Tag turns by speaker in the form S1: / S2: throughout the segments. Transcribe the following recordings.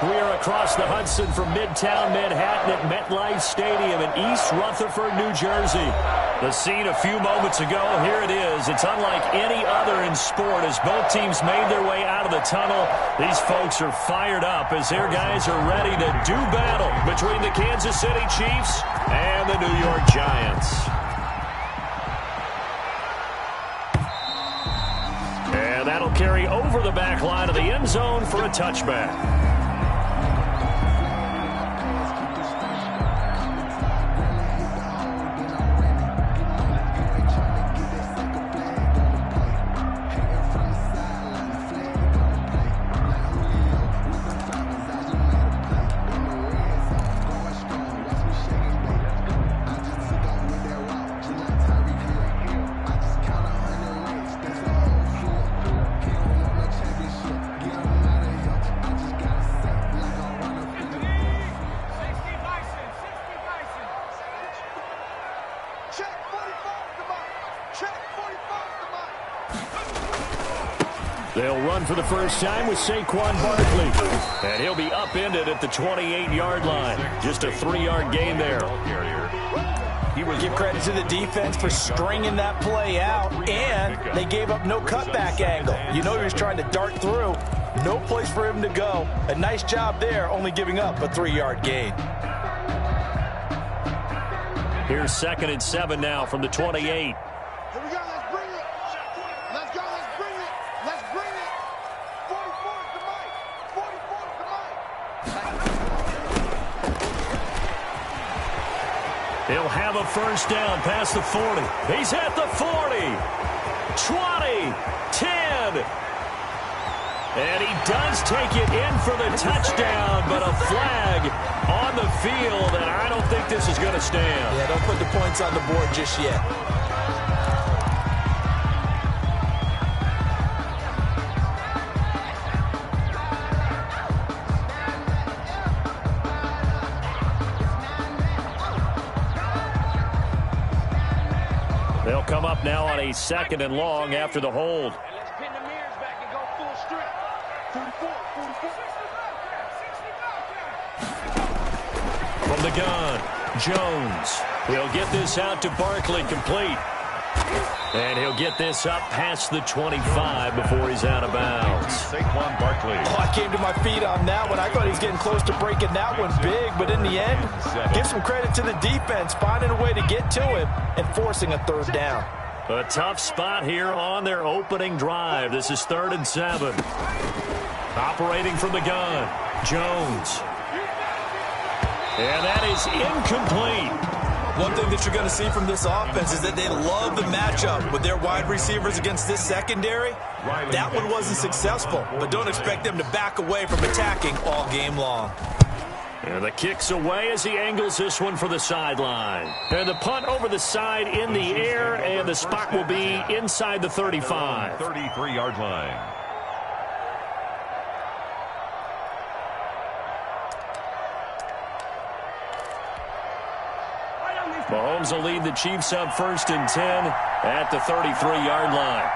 S1: We are across the Hudson from Midtown Manhattan at MetLife Stadium in East Rutherford, New Jersey. The scene a few moments ago, here it is. It's unlike any other in sport as both teams made their way out of the tunnel. These folks are fired up as their guys are ready to do battle between the Kansas City Chiefs and the New York Giants. And that'll carry over the back line of the end zone for a touchback. They'll run for the first time with Saquon Barkley. And he'll be upended at the 28-yard line. Just a 3-yard gain there.
S2: You would give credit to the defense for stringing that play out, and they gave up no cutback angle. You know he was trying to dart through. No place for him to go. A nice job there, only giving up a 3-yard gain.
S1: Here's 2nd and 7 now from the 28. He'll have a first down past the 40. He's at the 40, 20, 10. And he does take it in for the touchdown, but a flag on the field, and I don't think this is going to stand.
S2: Yeah, don't put the points on the board just yet.
S1: They'll come up now on a 2nd and long after the hold.
S3: Let's pin the mirrors back and go full strip. 44, 44.
S1: From the gun, Jones. He'll get this out to Barkley, complete. And he'll get this up past the 25 before he's out of bounds.
S4: Saquon Barkley.
S2: Oh, I came to my feet on that one. I thought he was getting close to breaking that one big, but in the end, give some credit to the defense, finding a way to get to him and forcing a 3rd down.
S1: A tough spot here on their opening drive. This is 3rd and 7. Operating from the gun, Jones. And that is incomplete.
S2: One thing that you're going to see from this offense is that they love the matchup with their wide receivers against this secondary. That one wasn't successful, but don't expect them to back away from attacking all game long.
S1: And the kick's away as he angles this one for the sideline. And the punt over the side in the air, and the spot will be inside the 35.
S4: 33-yard line.
S1: Mahomes will lead the Chiefs up 1st and 10 at the 33-yard line.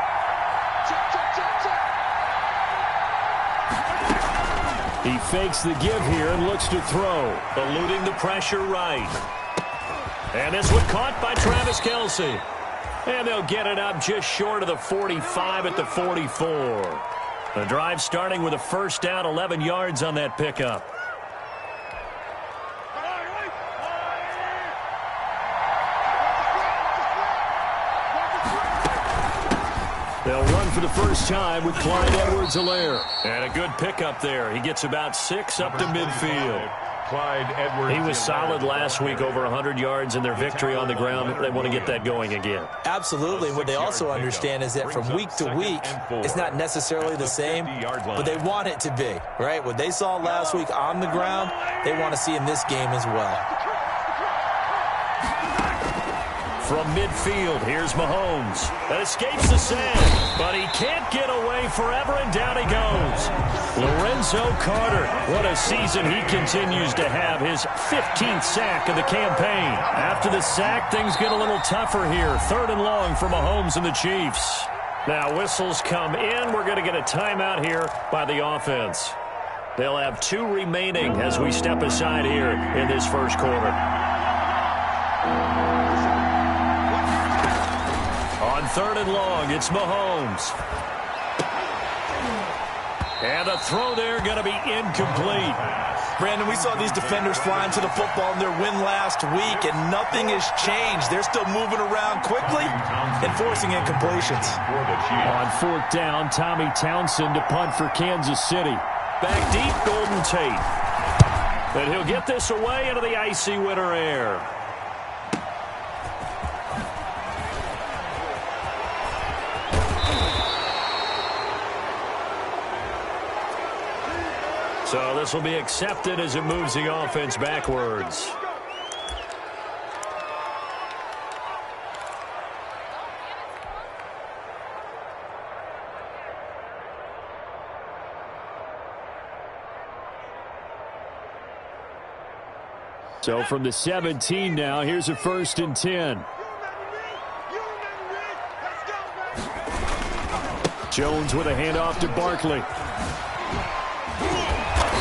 S1: He fakes the give here and looks to throw, eluding the pressure right. And this one caught by Travis Kelce. And they'll get it up just short of the 45 at the 44. The drive starting with a first down, 11 yards on that pickup. They'll run for the first time with Clyde Edwards-Helaire. And a good pickup there. He gets about 6 up to midfield.
S4: Clyde Edwards.
S1: He was solid last week, over 100 yards in their victory on the ground. They want to get that going again.
S2: Absolutely. What they also understand is that from week to week, it's not necessarily the same, but they want it to be, right? What they saw last week on the ground, they want to see in this game as well.
S1: From midfield, here's Mahomes. That escapes the sand, but he can't get away forever, and down he goes. Lorenzo Carter, what a season he continues to have, his 15th sack of the campaign. After the sack, things get a little tougher here. 3rd and long for Mahomes and the Chiefs. Now whistles come in. We're going to get a timeout here by the offense. They'll have 2 remaining as we step aside here in this first quarter. On 3rd and long, it's Mahomes. And the throw there going to be incomplete.
S2: Brandon, we saw these defenders flying to the football in their win last week, and nothing has changed. They're still moving around quickly and forcing incompletions.
S1: On 4th down, Tommy Townsend to punt for Kansas City. Back deep, Golden Tate. And he'll get this away into the icy winter air. So this will be accepted as it moves the offense backwards. So from the 17 now, here's a 1st and 10. Jones with a handoff to Barkley.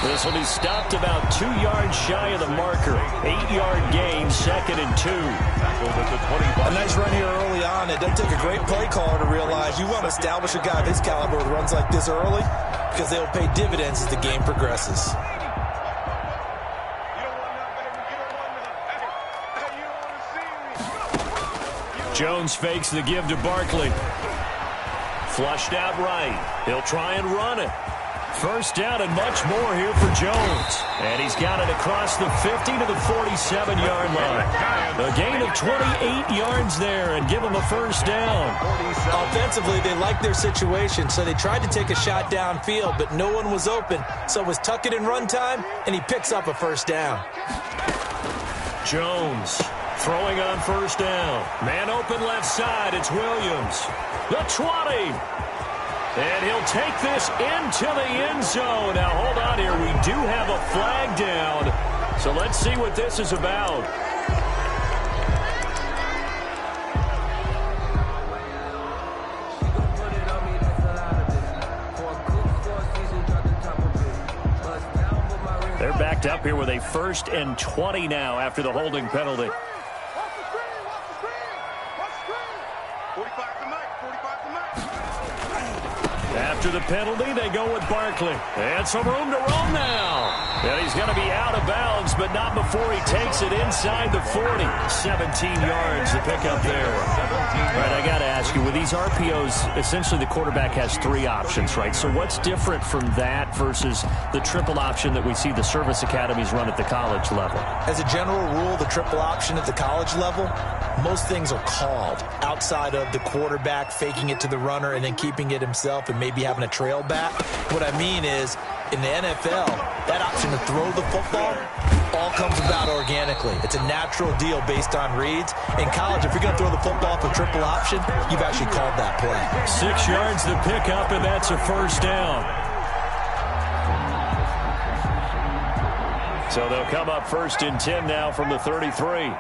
S1: This will be stopped about 2 yards shy of the marker. 8-yard gain, 2nd and 2.
S2: A nice run here early on. It doesn't take a great play caller to realize you want to establish a guy of his caliber with runs like this early because they'll pay dividends as the game progresses.
S1: Jones fakes the give to Barkley. Flushed out right. He'll try and run it. 1st down and much more here for Jones. And he's got it across the 50 to the 47-yard line. A gain of 28 yards there and give him a 1st down.
S2: Offensively, they like their situation, so they tried to take a shot downfield, but no one was open. So it was tuck it in run time, and he picks up a 1st down.
S1: Jones throwing on 1st down. Man open left side. It's Williams. The 20. And he'll take this into the end zone. Now, hold on here. We do have a flag down. So let's see what this is about. They're backed up here with a 1st and 20 now after the holding penalty. After the penalty, they go with Barkley. And some room to roam now. And he's going to be out of bounds, but not before he takes it inside the 40. 17 yards to pick up there. All right, I got to ask you, with these RPOs, essentially the quarterback has 3 options, right? So what's different from that versus the triple option that we see the service academies run at the college level?
S2: As a general rule, the triple option at the college level, most things are called outside of the quarterback faking it to the runner and then keeping it himself and maybe having a trail back. What I mean is, in the NFL, that option to throw the football all comes about organically. It's a natural deal based on reads. In college, if you're going to throw the football for triple option, you've actually called that play.
S1: 6 yards to pick up, and that's a 1st down. So they'll come up 1st and 10 now from the 33.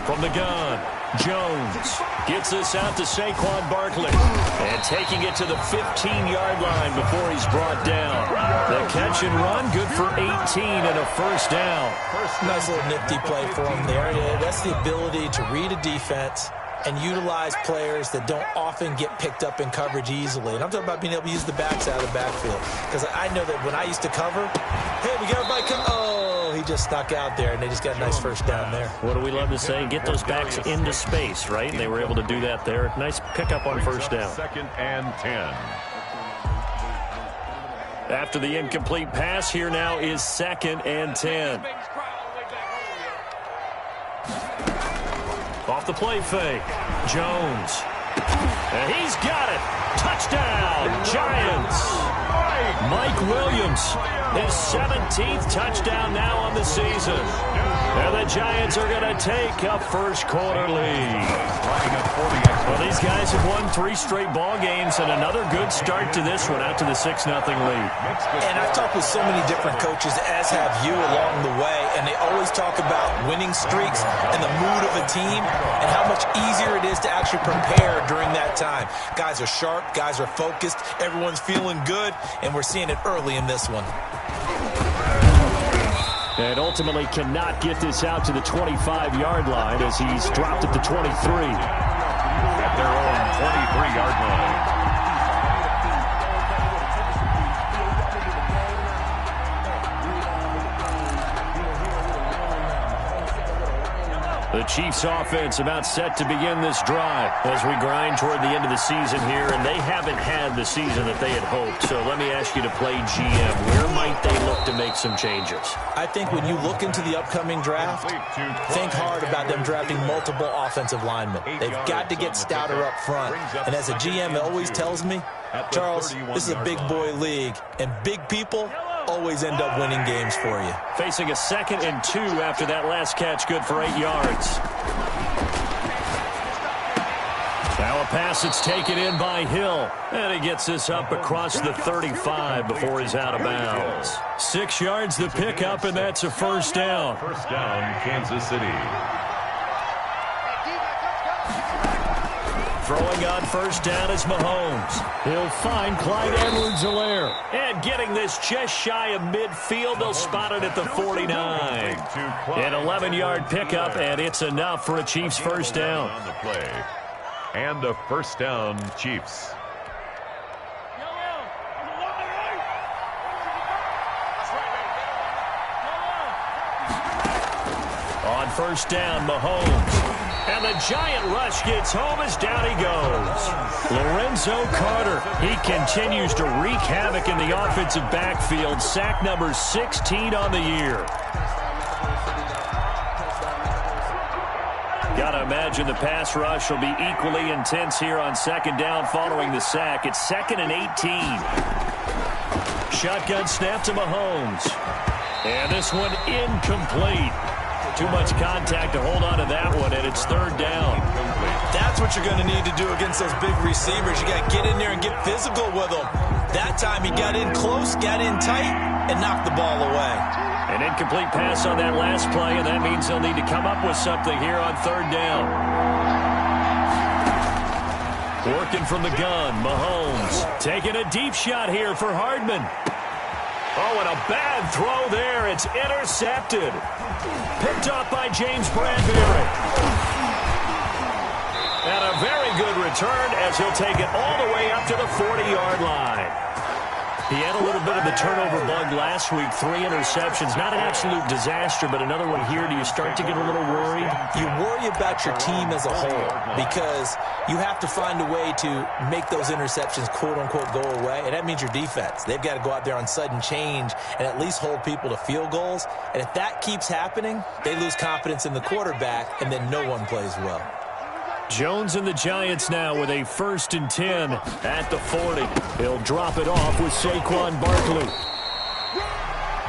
S1: From the gun, Jones gets this out to Saquon Barkley. And taking it to the 15-yard line before he's brought down. The catch and run, good for 18 and a 1st down.
S2: Nice little nifty play for him there. That's the ability to read a defense and utilize players that don't often get picked up in coverage easily. And I'm talking about being able to use the backs out of the backfield. Because I know that when I used to cover, hey, we got everybody come. Oh, he just snuck out there, and they just got a nice 1st down there.
S1: What do we love to say? Get those backs into space, right? And they were able to do that there. Nice pickup on 1st down.
S4: 2nd and 10.
S1: After the incomplete pass, here now is 2nd and 10. Off the play fake, Jones. And he's got it. Touchdown, Giants. Mike Williams, his 17th touchdown now on the season. And the Giants are going to take a first quarter lead. Well, these guys have won 3 straight ball games and another good start to this one out to the 6-0 lead.
S2: And I've talked with so many different coaches, as have you, along the way, and they always talk about winning streaks and the mood of a team and how much easier it is to actually prepare during that time. Guys are sharp, guys are focused, everyone's feeling good, and we're seeing it early in this one.
S1: And ultimately cannot get this out to the 25-yard line as he's dropped it to 23.
S4: At their own 23-yard line.
S1: The Chiefs offense about set to begin this drive as we grind toward the end of the season here, and they haven't had the season that they had hoped. So let me ask you to play GM. Where might they look to make some changes?
S2: I think when you look into the upcoming draft, think hard about them drafting multiple offensive linemen. They've got to get stouter up front. And as a GM, it always tells me, Charles, this is a big boy league, and big people always end up winning games for you.
S1: Facing a 2nd and 2 after that last catch, good for 8 yards. Now a pass that's taken in by Hill. And he gets this up across the 35 before he's out of bounds. 6 yards the pickup, and that's a first down.
S4: First down, Kansas City.
S1: Throwing on first down is Mahomes. He'll find Clyde Edwards-Helaire. And getting this just shy of midfield, they'll spot it at the 49. An 11-yard pickup, and it's enough for a Chiefs first down.
S4: On the play. And a first down, Chiefs.
S1: On first down, Mahomes. And the giant rush gets home as down he goes. Lorenzo Carter. He continues to wreak havoc in the offensive backfield. Sack number 16 on the year. Got to imagine the pass rush will be equally intense here on 2nd down following the sack. It's 2nd and 18. Shotgun snap to Mahomes. And this one incomplete. Too much contact to hold on to that one, and it's 3rd down.
S2: That's what you're going to need to do against those big receivers. You got to get in there and get physical with them. That time he got in close, got in tight, and knocked the ball away.
S1: An incomplete pass on that last play, and that means they'll need to come up with something here on 3rd down. Working from the gun, Mahomes taking a deep shot here for Hardman. Oh, and a bad throw there. It's intercepted. Picked off by James Bradbury. And a very good return as he'll take it all the way up to the 40-yard line. He had a little bit of the turnover bug last week, 3 interceptions. Not an absolute disaster, but another one here. Do you start to get a little worried?
S2: You worry about your team as a whole because you have to find a way to make those interceptions, quote-unquote, go away, and that means your defense. They've got to go out there on sudden change and at least hold people to field goals. And if that keeps happening, they lose confidence in the quarterback, and then no one plays well.
S1: Jones and the Giants now with a 1st and 10 at the 40. He'll drop it off with Saquon Barkley.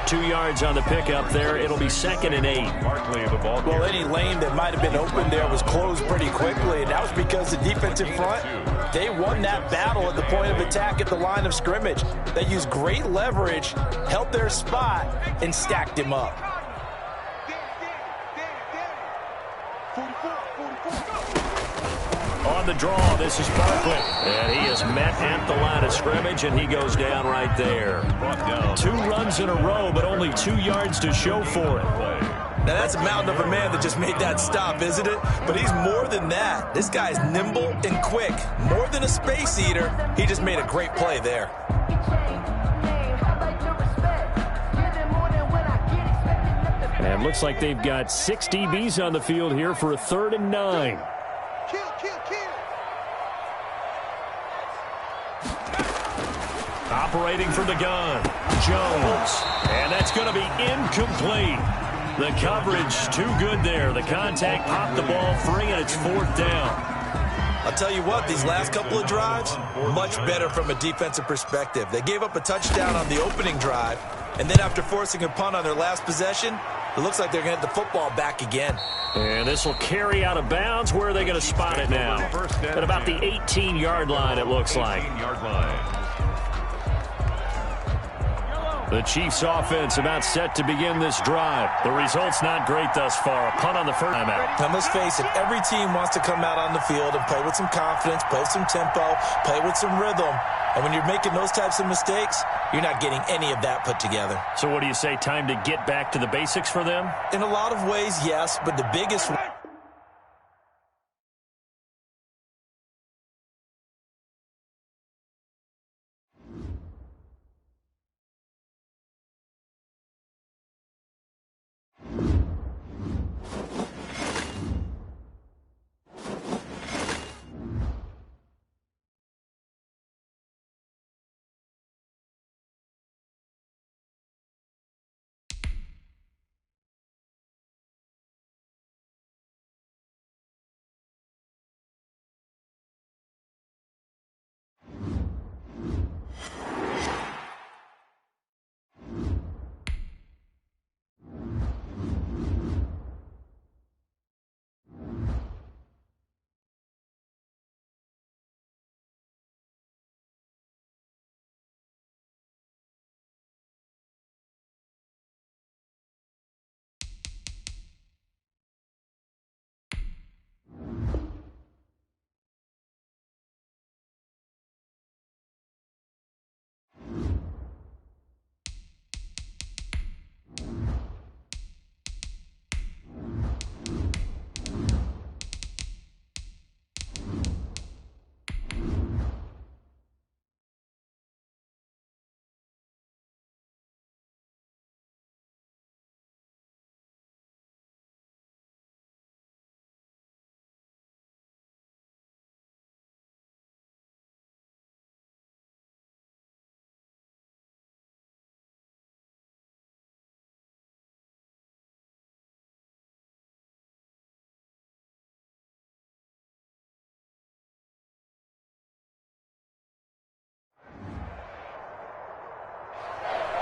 S1: 2 yards on the pickup there. It'll be 2nd and 8.
S4: Barkley, the ball.
S2: Well, any lane that might have been open there was closed pretty quickly, and that was because the defensive front, they won that battle at the point of attack at the line of scrimmage. They used great leverage, held their spot, and stacked him up.
S1: On the draw, this is Barkley. And he is met at the line of scrimmage, and he goes down right there. 2 runs in a row, but only 2 yards to show for it.
S2: Now, that's a mountain of a man that just made that stop, isn't it? But he's more than that. This guy's nimble and quick. More than a space eater, he just made a great play there.
S1: And looks like they've got 6 DBs on the field here for a 3rd and 9. Operating from the gun, Jones. And that's going to be incomplete. The coverage too good there. The contact popped the ball free, and it's 4th down.
S2: I'll tell you what, these last couple of drives, much better from a defensive perspective. They gave up a touchdown on the opening drive, and then after forcing a punt on their last possession, It looks like they're going to get the football back again.
S1: And this will carry out of bounds. Where are they going to spot it now? At about the 18-yard line, it looks like. The Chiefs' offense about set to begin this drive. The result's not great thus far. A punt on the first time out.
S2: Now, let's face it, every team wants to come out on the field and play with some confidence, play with some tempo, play with some rhythm. And when you're making those types of mistakes, you're not getting any of that put together.
S1: So what do you say, time to get back to the basics for them?
S2: In a lot of ways, yes, but the biggest one.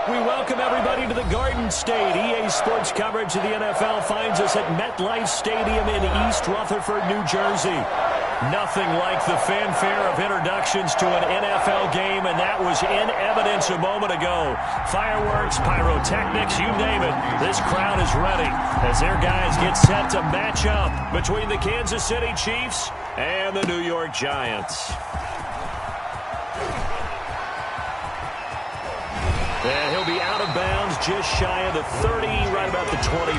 S1: We welcome everybody to the Garden State. EA Sports coverage of the NFL finds us at MetLife Stadium in East Rutherford, New Jersey. Nothing like the fanfare of introductions to an NFL game, and that was in evidence a moment ago. Fireworks, pyrotechnics, you name it. This crowd is ready as their guys get set to match up between the Kansas City Chiefs and the New York Giants. And he'll be out of bounds just shy of the 30, right about the 29.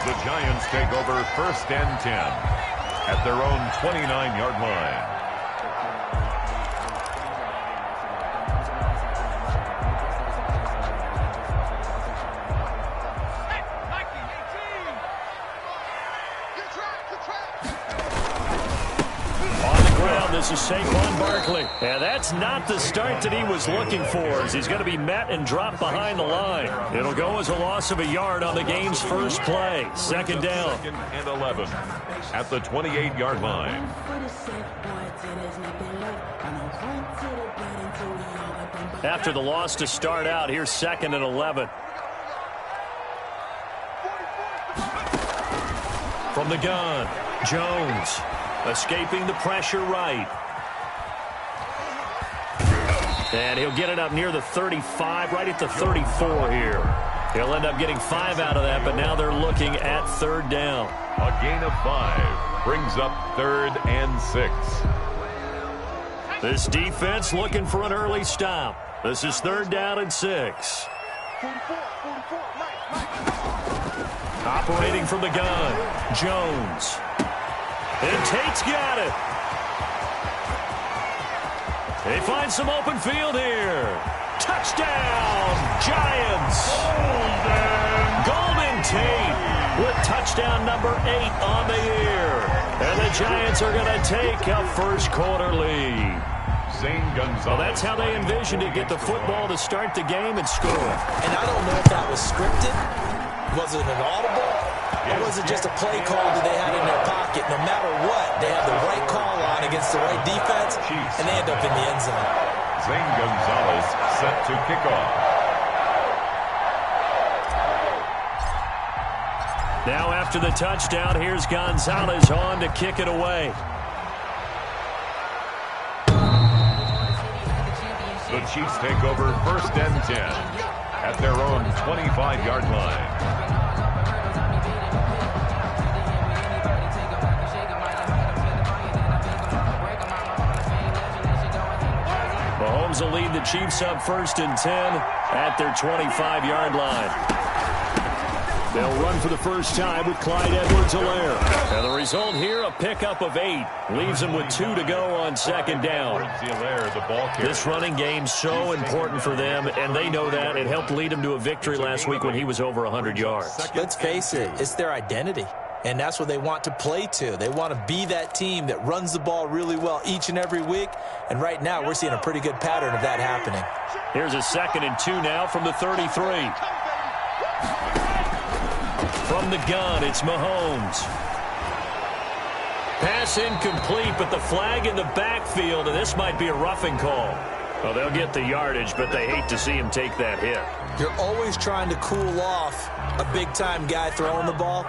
S4: The Giants take over 1st and 10 at their own 29-yard line.
S1: This is Saquon Barkley. And that's not the start that he was looking for, as he's going to be met and dropped behind the line. It'll go as a loss of a yard on the game's first play. Second down.
S4: 2nd and 11 at the 28-yard line.
S1: After the loss to start out, here's 2nd and 11. From the gun, Jones. Escaping the pressure right. And he'll get it up near the 35, right at the 34 here. He'll end up getting 5 out of that, but now they're looking at 3rd down.
S4: A gain of 5 brings up 3rd and 6.
S1: This defense looking for an early stop. This is 3rd down and 6. Operating from the gun, Jones. And Tate's got it. They find some open field here. Touchdown, Giants. Golden Tate with touchdown number 8 on the year. And the Giants are going to take a first quarter lead.
S4: Well,
S1: that's how they envisioned it, get the football to start the game and score.
S2: And I don't know if that was scripted. Was it an audible? Or was it just a play call that they had in their pocket? No matter what, they had the right call on against the right defense, and they end up in the end zone.
S4: Zane Gonzalez set to kick off.
S1: Now after the touchdown, here's Gonzalez on to kick it away.
S4: The Chiefs take over 1st and 10 at their own 25-yard line.
S1: Mahomes will lead the Chiefs up 1st and 10 at their 25-yard line. They'll run for the first time with Clyde Edwards-Helaire. And the result here, a pickup of 8. Leaves them with 2 to go on 2nd down. This running game's so important for them, and they know that. It helped lead them to a victory last week when he was over 100 yards.
S2: Let's face it, it's their identity. And that's what they want to play to. They want to be that team that runs the ball really well each and every week. And right now, we're seeing a pretty good pattern of that happening.
S1: Here's a 2nd and 2 now from the 33. From the gun, it's Mahomes. Pass incomplete, but the flag in the backfield, and this might be a roughing call. Well, they'll get the yardage, but they hate to see him take that hit.
S2: You're always trying to cool off a big-time guy throwing the ball,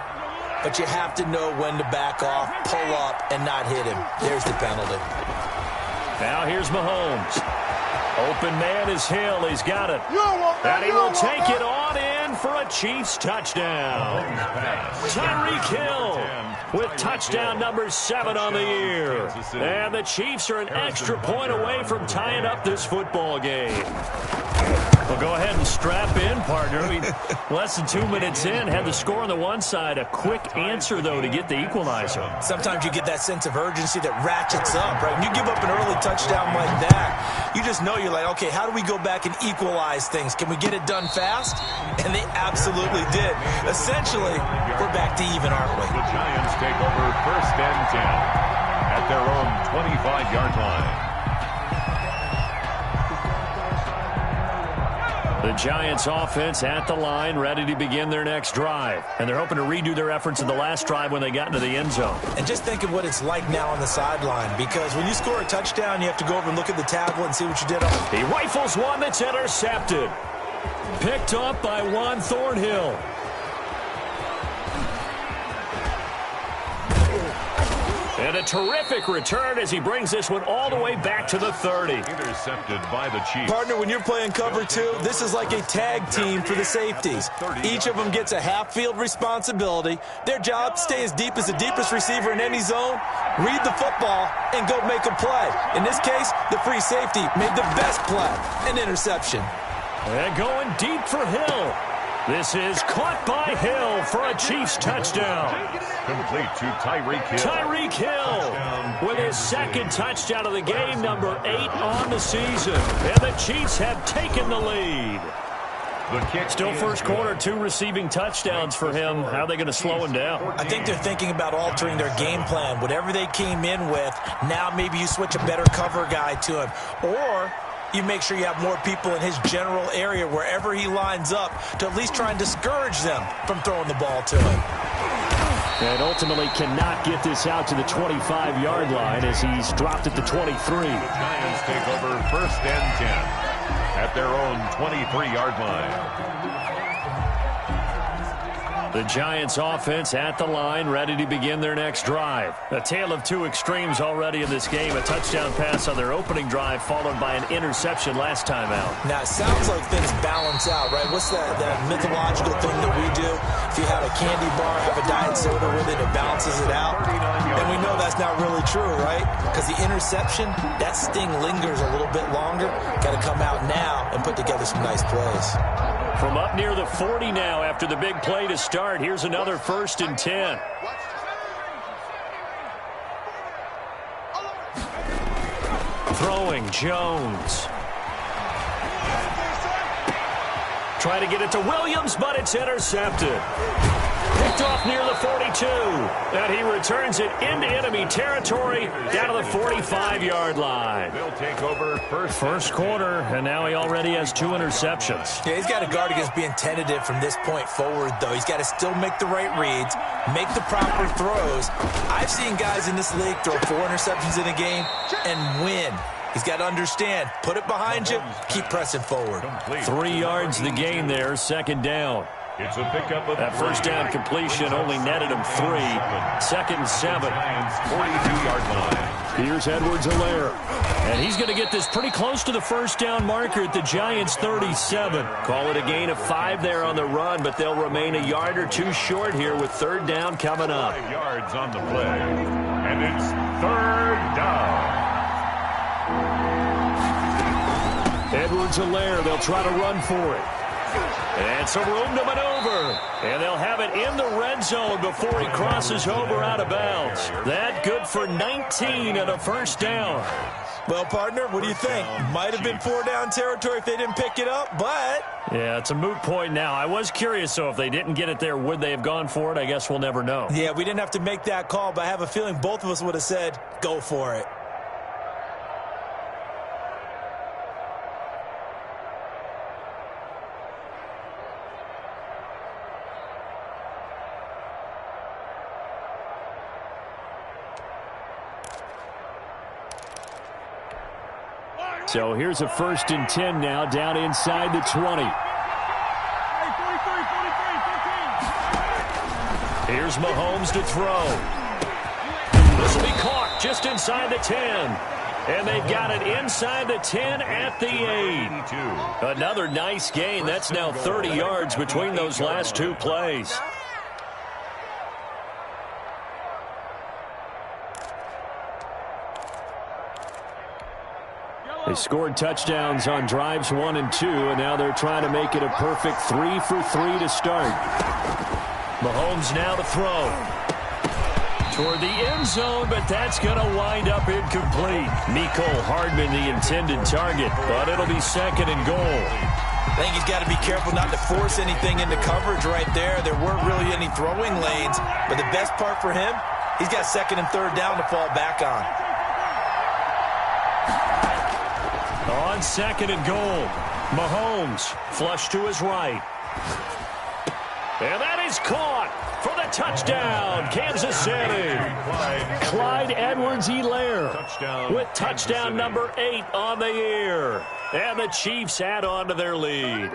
S2: but you have to know when to back off, pull up, and not hit him. There's the penalty.
S1: Now here's Mahomes. Open man is Hill. He's got it. And he will take it on in for a Chiefs touchdown. Tyreek Hill with touchdown number 7 on the year. And the Chiefs are an extra point away from tying up this football game. Well, go ahead and strap in, partner. Less than 2 minutes in, had the score on the one side. A quick answer, though, to get the equalizer.
S2: Sometimes you get that sense of urgency that ratchets up, right? When you give up an early touchdown like that, you just know you're like, okay, how do we go back and equalize things? Can we get it done fast? And they absolutely did. Essentially, we're back to even, aren't we?
S4: The Giants take over 1st and 10 at their own 25-yard line.
S1: The Giants offense at the line, ready to begin their next drive. And they're hoping to redo their efforts in the last drive when they got into the end zone.
S2: And just think of what it's like now on the sideline, because when you score a touchdown, you have to go over and look at the tablet and see what you did.
S1: He rifles one that's intercepted. Picked up by Juan Thornhill. And a terrific return as he brings this one all the way back to the 30.
S4: Intercepted by the Chiefs.
S2: Partner, when you're playing cover 2, this is like a tag team for the safeties. Each of them gets a half-field responsibility. Their job, stay as deep as the deepest receiver in any zone, read the football, and go make a play. In this case, the free safety made the best play, an interception.
S1: And going deep for Hill. This is caught by Hill for a Chiefs touchdown.
S4: Complete to Tyreek Hill.
S1: Tyreek Hill with his 2nd touchdown of the game, number 8 on the season. And the Chiefs have taken the lead.
S4: The kick
S1: Still first quarter, 2 receiving touchdowns for him. How are they going to slow him down?
S2: I think they're thinking about altering their game plan. Whatever they came in with, now maybe you switch a better cover guy to him. Or you make sure you have more people in his general area wherever he lines up to at least try and discourage them from throwing the ball to him.
S1: And ultimately cannot get this out to the 25-yard line as he's dropped at the 23.
S4: The Giants take over 1st and 10 at their own 23-yard line.
S1: The Giants offense at the line, ready to begin their next drive. A tale of 2 extremes already in this game. A touchdown pass on their opening drive, followed by an interception last time out.
S2: Now, it sounds like things balance out, right? What's that mythological thing that we do? If you have a candy bar, have a diet soda with it, it balances it out. And we know that's not really true, right? Because the interception, that sting lingers a little bit longer. Got to come out now and put together some nice plays.
S1: From up near the 40 now after the big play to start. Here's another 1st and 10. Throwing Jones. Try to get it to Williams, but it's intercepted. Picked off near the 42. And he returns it into enemy territory down to the 45-yard line.
S4: They'll take over
S1: first quarter, and now he already has 2 interceptions.
S2: Yeah, he's got to guard against being tentative from this point forward, though. He's got to still make the right reads, make the proper throws. I've seen guys in this league throw 4 interceptions in a game and win. He's got to understand, put it behind you, keep pressing forward.
S1: 3 yards the gain there, 2nd down.
S4: It's a pickup of
S1: that first down completion only netted him 3. 2nd and 7.
S4: 42-yard line.
S1: Here's Edwards-Helaire. And he's going to get this pretty close to the first down marker at the Giants' 37. Call it a gain of 5 there on the run, but they'll remain a yard or 2 short here with 3rd down coming up.
S4: 5 yards on the play. And it's 3rd down.
S1: Edwards-Helaire, they'll try to run for it. And some room to maneuver. And they'll have it in the red zone before he crosses over out of bounds. That good for 19 and a first down.
S2: Well, partner, what do you think? Might have been 4-down territory if they didn't pick it up, but...
S1: Yeah, it's a moot point now. I was curious, so if they didn't get it there, would they have gone for it? I guess we'll never know.
S2: Yeah, we didn't have to make that call, but I have a feeling both of us would have said, go for it.
S1: So here's a 1st and 10 now, down inside the 20. Here's Mahomes to throw. This will be caught just inside the 10. And they've got it inside the 10 at the 8. Another nice gain. That's now 30 yards between those last 2 plays. They scored touchdowns on drives 1 and 2, and now they're trying to make it a perfect 3 for 3 to start. Mahomes now to throw. Toward the end zone, but that's going to wind up incomplete. Mecole Hardman, the intended target, but it'll be 2nd and goal.
S2: I think he's got to be careful not to force anything into coverage right there. There weren't really any throwing lanes, but the best part for him, he's got 2nd and 3rd down to fall back on.
S1: On 2nd and goal, Mahomes flush to his right. And that is caught for the touchdown, Kansas City. Clyde Edwards-Helaire with touchdown number 8 on the year. And the Chiefs add on to their lead.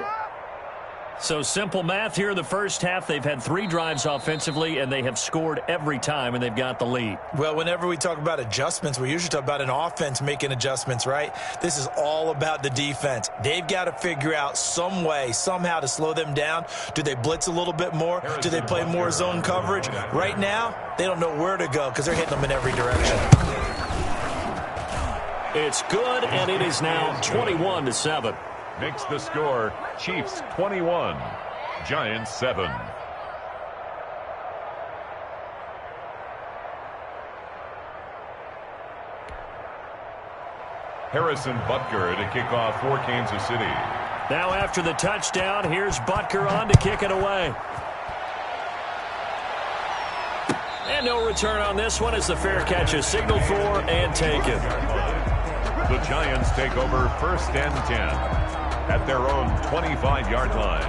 S1: So simple math here in the first half. They've had 3 drives offensively, and they have scored every time, and they've got the lead.
S2: Well, whenever we talk about adjustments, we usually talk about an offense making adjustments, right? This is all about the defense. They've got to figure out some way, somehow to slow them down. Do they blitz a little bit more? Do they play more zone coverage? Right now, they don't know where to go because they're hitting them in every direction.
S1: It's good, and it is now 21-7.
S4: Makes the score Chiefs 21, Giants 7. Harrison Butker to kick off for Kansas City.
S1: Now after the touchdown, here's Butker on to kick it away. And no return on this one as the fair catch is signaled for and taken.
S4: The Giants take over 1st and 10. At their own 25-yard line.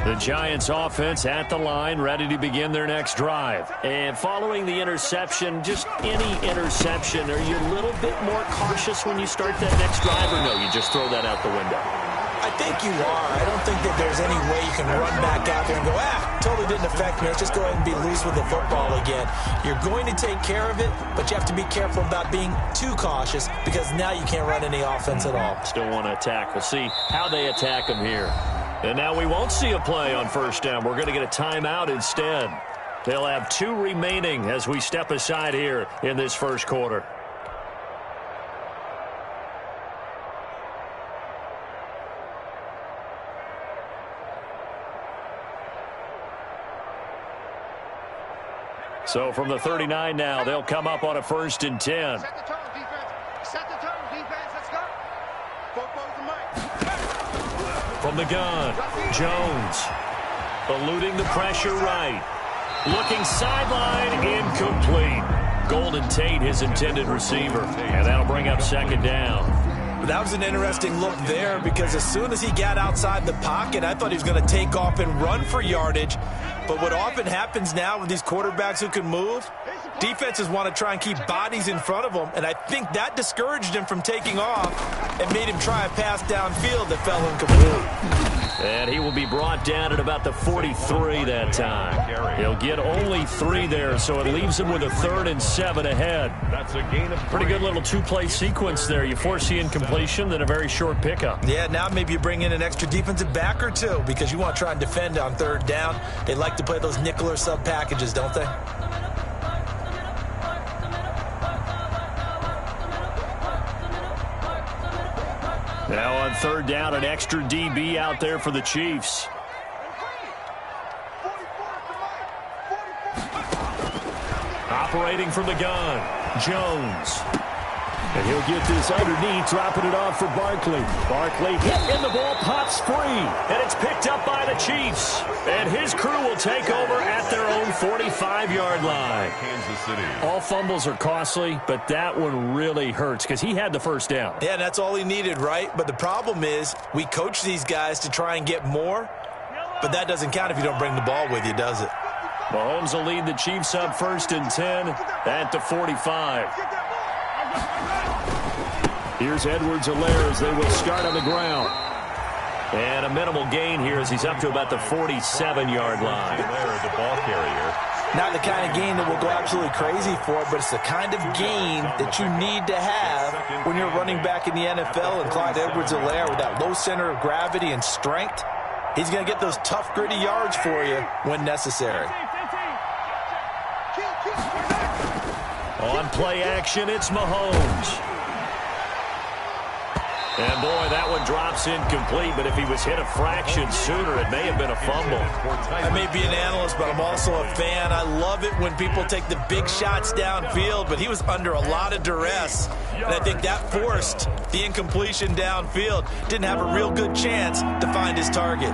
S1: The Giants offense at the line, ready to begin their next drive. And following the interception, just any interception, are you a little bit more cautious when you start that next drive, or no, you just throw that out the window?
S2: I think you are. I don't think that there's any way you can run back out there and go, totally didn't affect me. Let's just go ahead and be loose with the football again. You're going to take care of it, but you have to be careful about being too cautious because now you can't run any offense at all.
S1: Still want to attack. We'll see how they attack them here. And now we won't see a play on 1st down. We're going to get a timeout instead. They'll have 2 remaining as we step aside here in this first quarter. So from the 39 now, they'll come up on a 1st and 10.
S3: Set the tone, defense. Set the tone, defense. Let's go. Both the mic.
S1: From the gun, Jones eluding the pressure right. Looking sideline, incomplete. Golden Tate, his intended receiver. And that'll bring up 2nd down.
S2: That was an interesting look there because as soon as he got outside the pocket, I thought he was going to take off and run for yardage. But what often happens now with these quarterbacks who can move, Defenses want to try and keep bodies in front of them, and I think that discouraged him from taking off and made him try a pass downfield that fell incomplete.
S1: And he will be brought down at about the 43 that time. He'll get only 3 there, so it leaves him with a 3rd and 7 ahead.
S4: That's a gain of 3.
S1: Pretty good little 2-play sequence there. You force the incompletion, then a very short pickup.
S2: Yeah, now maybe you bring in an extra defensive back or two because you want to try and defend on 3rd down. They like to play those nickel or sub packages, don't they?
S1: Now on 3rd down, an extra DB out there for the Chiefs. Operating from the gun, Jones. And he'll get this underneath, dropping it off for Barkley. Barkley hit, and the ball pops free. And it's picked up by the Chiefs. And his crew will take over at their own 45-yard line.
S4: Kansas City.
S1: All fumbles are costly, but that one really hurts because he had the 1st down.
S2: Yeah, that's all he needed, right? But the problem is we coach these guys to try and get more, but that doesn't count if you don't bring the ball with you, does it?
S1: Mahomes will lead the Chiefs up 1st and 10 at the 45. Here's Edwards-Helaire as they will start on the ground. And a minimal gain here as he's up to about the 47-yard line.
S4: Helaire, the ball carrier.
S2: Not the kind of game that we'll go absolutely crazy for, but it's the kind of game that you need to have when you're running back in the NFL. And Clyde Edwards-Helaire, with that low center of gravity and strength, he's going to get those tough, gritty yards for you when necessary.
S1: On play action, it's Mahomes. And, boy, that one drops incomplete, but if he was hit a fraction sooner, it may have been a fumble.
S2: I may be an analyst, but I'm also a fan. I love it when people take the big shots downfield, but he was under a lot of duress, and I think that forced the incompletion downfield. Didn't have a real good chance to find his target.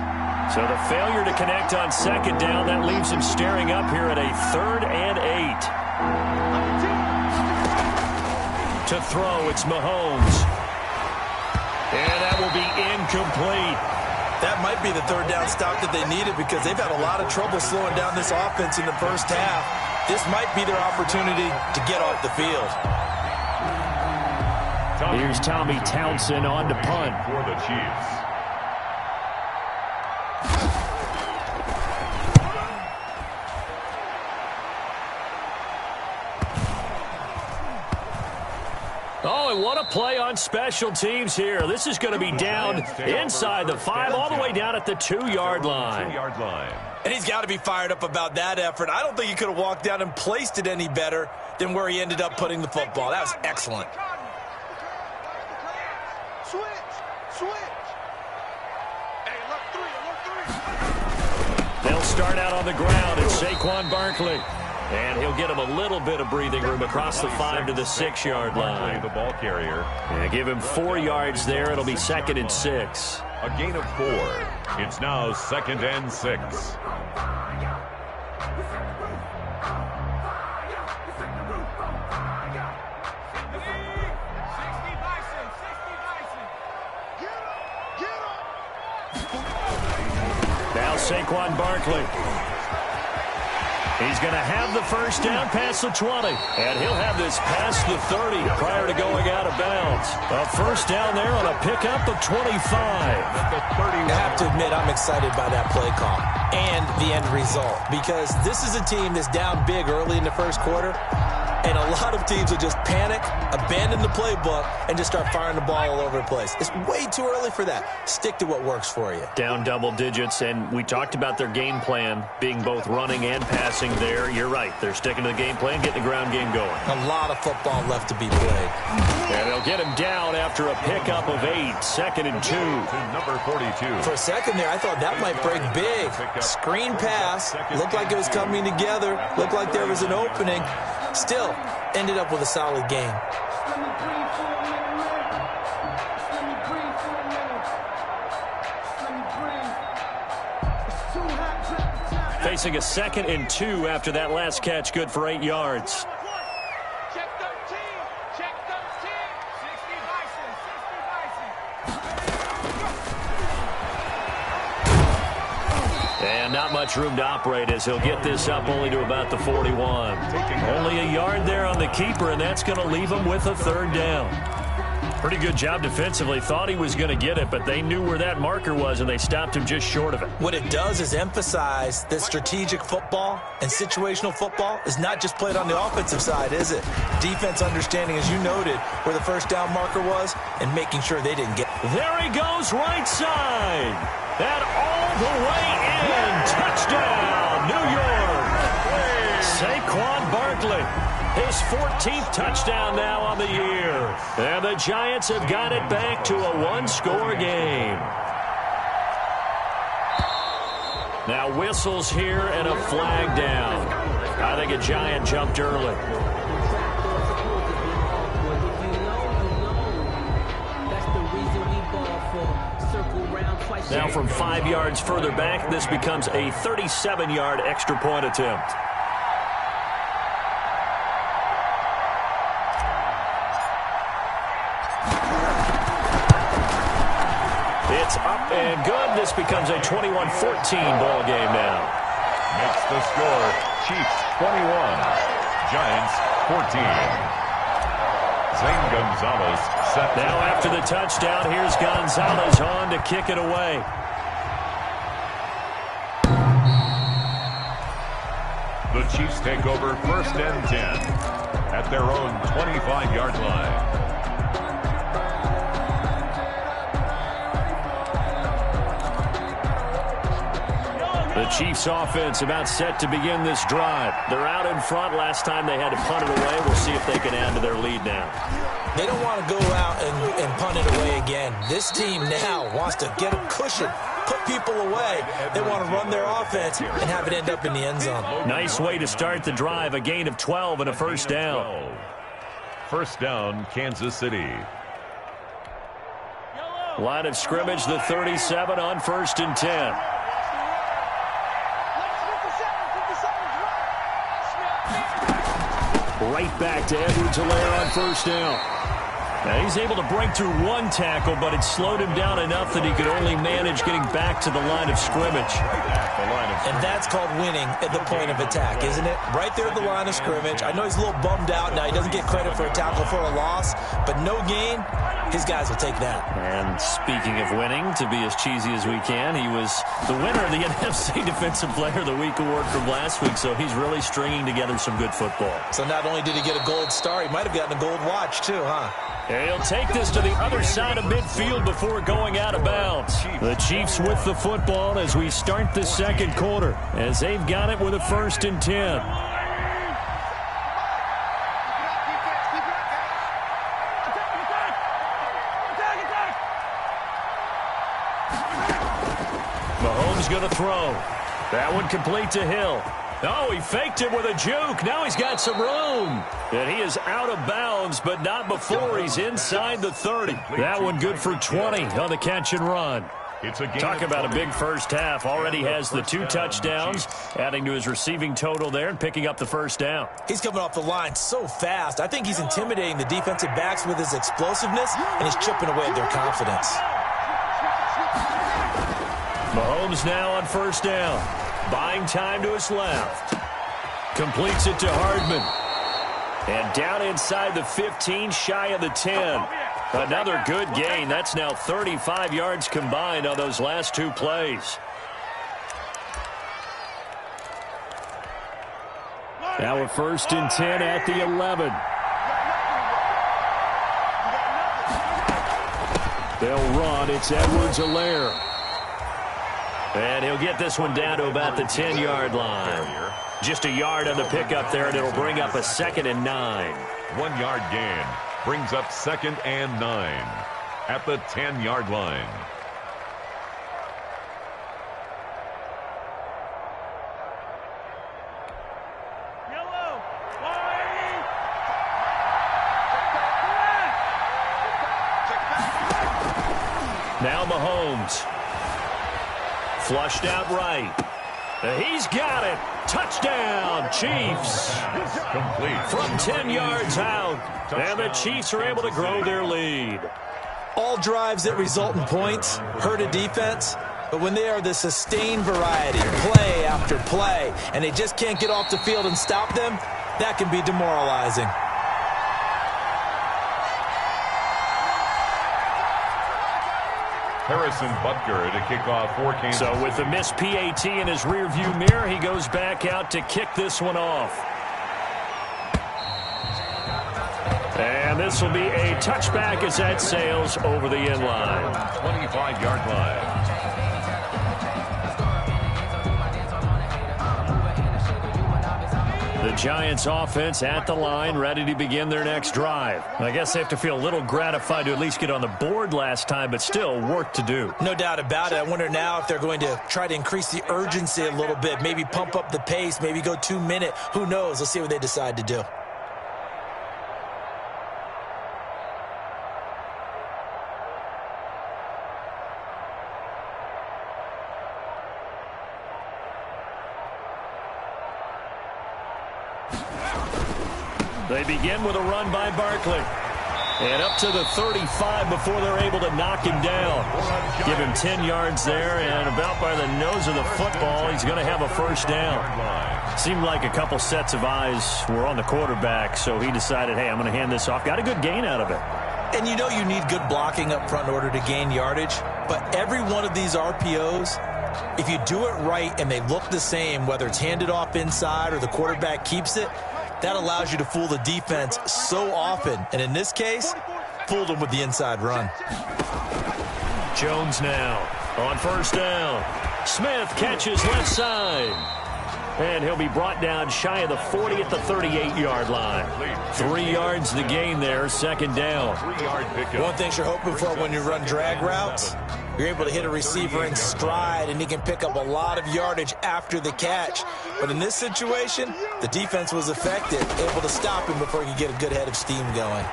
S1: So the failure to connect on 2nd down, that leaves him staring up here at a 3rd and 8. To throw, it's Mahomes. And that will be incomplete.
S2: That might be the 3rd down stop that they needed because they've had a lot of trouble slowing down this offense in the 1st half. This might be their opportunity to get off the field.
S1: Here's Tommy Townsend on to punt.
S4: For the Chiefs.
S1: Oh, and what a play on special teams here. This is going to be down inside the 5, all the way down at the 2-yard line.
S2: And he's got to be fired up about that effort. I don't think he could have walked down and placed it any better than where he ended up putting the football. That was excellent.
S1: They'll start out on the ground. It's Saquon Barkley. And he'll get him a little bit of breathing room across the 5 to the 6-yard line.
S4: The ball carrier.
S1: And give him 4 yards there. It'll be 2nd and 6.
S4: A gain of 4. It's now 2nd and 6.
S1: Now Saquon Barkley. He's going to have the 1st down past the 20. And he'll have this past the 30 prior to going out of bounds. A 1st down there on a pickup of 25.
S2: I have to admit, I'm excited by that play call and the end result because this is a team that's down big early in the 1st quarter. And a lot of teams will just panic, abandon the playbook, and just start firing the ball all over the place. It's way too early for that. Stick to what works for you.
S1: Down double digits, and we talked about their game plan being both running and passing there. You're right. They're sticking to the game plan, getting the ground game going.
S2: A lot of football left to be played.
S1: And they'll get him down after a pickup of 8. 2nd and 2.
S4: Number 42.
S2: For a second there, I thought that might break big. Screen pass. Looked like it was coming together. Looked like there was an opening. Still, ended up with a solid game.
S1: Facing a 2nd and 2 after that last catch, good for 8 yards.
S3: Check 13. Check 13. 60 Bison. 60 Bison.
S1: And not much room to operate as he'll get this up only to about the 41. Only a yard there on the keeper, and that's going to leave him with a third down. Pretty good job defensively. Thought he was going to get it, but they knew where that marker was, and they stopped him just short of it.
S2: What it does is emphasize that strategic football and situational football is not just played on the offensive side, is it? Defense understanding, as you noted, where the first down marker was and making sure they didn't get.
S1: There he goes, right side. And all the way in. Touchdown, New York. Saquon Barkley. His 14th touchdown now on the year. And the Giants have got it back to a one-score game. Now whistles here and a flag down. I think a Giant jumped early. Now from 5 yards further back, this becomes a 37-yard extra point attempt. It's up and good. This becomes a 21-14 ball game now.
S4: Makes the score Chiefs 21, Giants 14. Zane Gonzalez set.
S1: Now after the touchdown, here's Gonzalez on to kick it away.
S4: The Chiefs take over 1st and 10 at their own 25-yard line.
S1: The Chiefs offense about set to begin this drive. They're out in front. Last time they had to punt it away. We'll see if they can add to their lead now.
S2: They don't want to go out and punt it away again. This team now wants to get a cushion, put people away. They want to run their offense and have it end up in the end zone.
S1: Nice way to start the drive. A gain of 12 and a first down.
S4: First down, Kansas City.
S1: Line of scrimmage, the 37 on 1st and 10. Right back to Edwards-Helaire on 1st down. Now he's able to break through one tackle, but it slowed him down enough that he could only manage getting back to the line of scrimmage.
S2: And that's called winning at the point of attack, isn't it? Right there at the line of scrimmage. I know he's a little bummed out now. He doesn't get credit for a tackle for a loss, but no gain, his guys will take that.
S1: And speaking of winning, to be as cheesy as we can, he was the winner of the NFC Defensive Player of the Week award from last week, so he's really stringing together some good football.
S2: So not only did he get a gold star, he might have gotten a gold watch too, huh?
S1: He'll take this to the other side of midfield before going out of bounds. The Chiefs with the football as we start the second quarter, as they've got it with a 1st and 10. Mahomes going to throw. That one complete to Hill. Oh, he faked it with a juke. Now he's got some room. And he is out of bounds, but not before he's inside the 30. That one good for 20 on the catch and run. Talk about a big first half. Already has the 2 touchdowns, adding to his receiving total there and picking up the first down.
S2: He's coming off the line so fast. I think he's intimidating the defensive backs with his explosiveness, and he's chipping away at their confidence.
S1: Mahomes now on 1st down. Buying time to his left. Completes it to Hardman. And down inside the 15, shy of the 10. Another good gain. That's now 35 yards combined on those last 2 plays. Now a 1st and 10 at the 11. They'll run. It's Edwards-Helaire. And he'll get this one down to about the 10-yard line. Just a yard on the pickup there, and it'll bring up a 2nd and 9.
S4: 1 yard gain brings up 2nd and 9 at the 10-yard line.
S1: Now Mahomes. Flushed out right. He's got it. Touchdown, Chiefs.
S4: Complete.
S1: From 10 yards out. And the Chiefs are able to grow their lead.
S2: All drives that result in points hurt a defense. But when they are the sustained variety, play after play, and they just can't get off the field and stop them, that can be demoralizing.
S4: Harrison Butker to kick off for Kansas.
S1: So with the missed PAT in his rearview mirror, he goes back out to kick this one off. And this will be a touchback as that sails over the end line.
S4: 25-yard line.
S1: The Giants offense at the line, ready to begin their next drive. I guess they have to feel a little gratified to at least get on the board last time, but still work to do.
S2: No doubt about it. I wonder now if they're going to try to increase the urgency a little bit, maybe pump up the pace, maybe go 2-minute. Who knows? Let's see what they decide to do.
S1: They begin with a run by Barkley. And up to the 35 before they're able to knock him down. Give him 10 yards there, and about by the nose of the football, he's going to have a first down. Seemed like a couple sets of eyes were on the quarterback, so he decided, hey, I'm going to hand this off. Got a good gain out of it.
S2: And you know you need good blocking up front in order to gain yardage, but every one of these RPOs, if you do it right and they look the same, whether it's handed off inside or the quarterback keeps it, that allows you to fool the defense so often. And in this case, fooled them with the inside run.
S1: Jones now on first down. Smith catches left side. And he'll be brought down shy of the 40 at the 38-yard line. 3 yards to gain there, second down.
S4: 3-yard pickup.
S2: One thing you're hoping for when you run drag routes, you're able to hit a receiver in stride, and he can pick up a lot of yardage after the catch. But in this situation, the defense was effective, able to stop him before he could get a good head of steam going.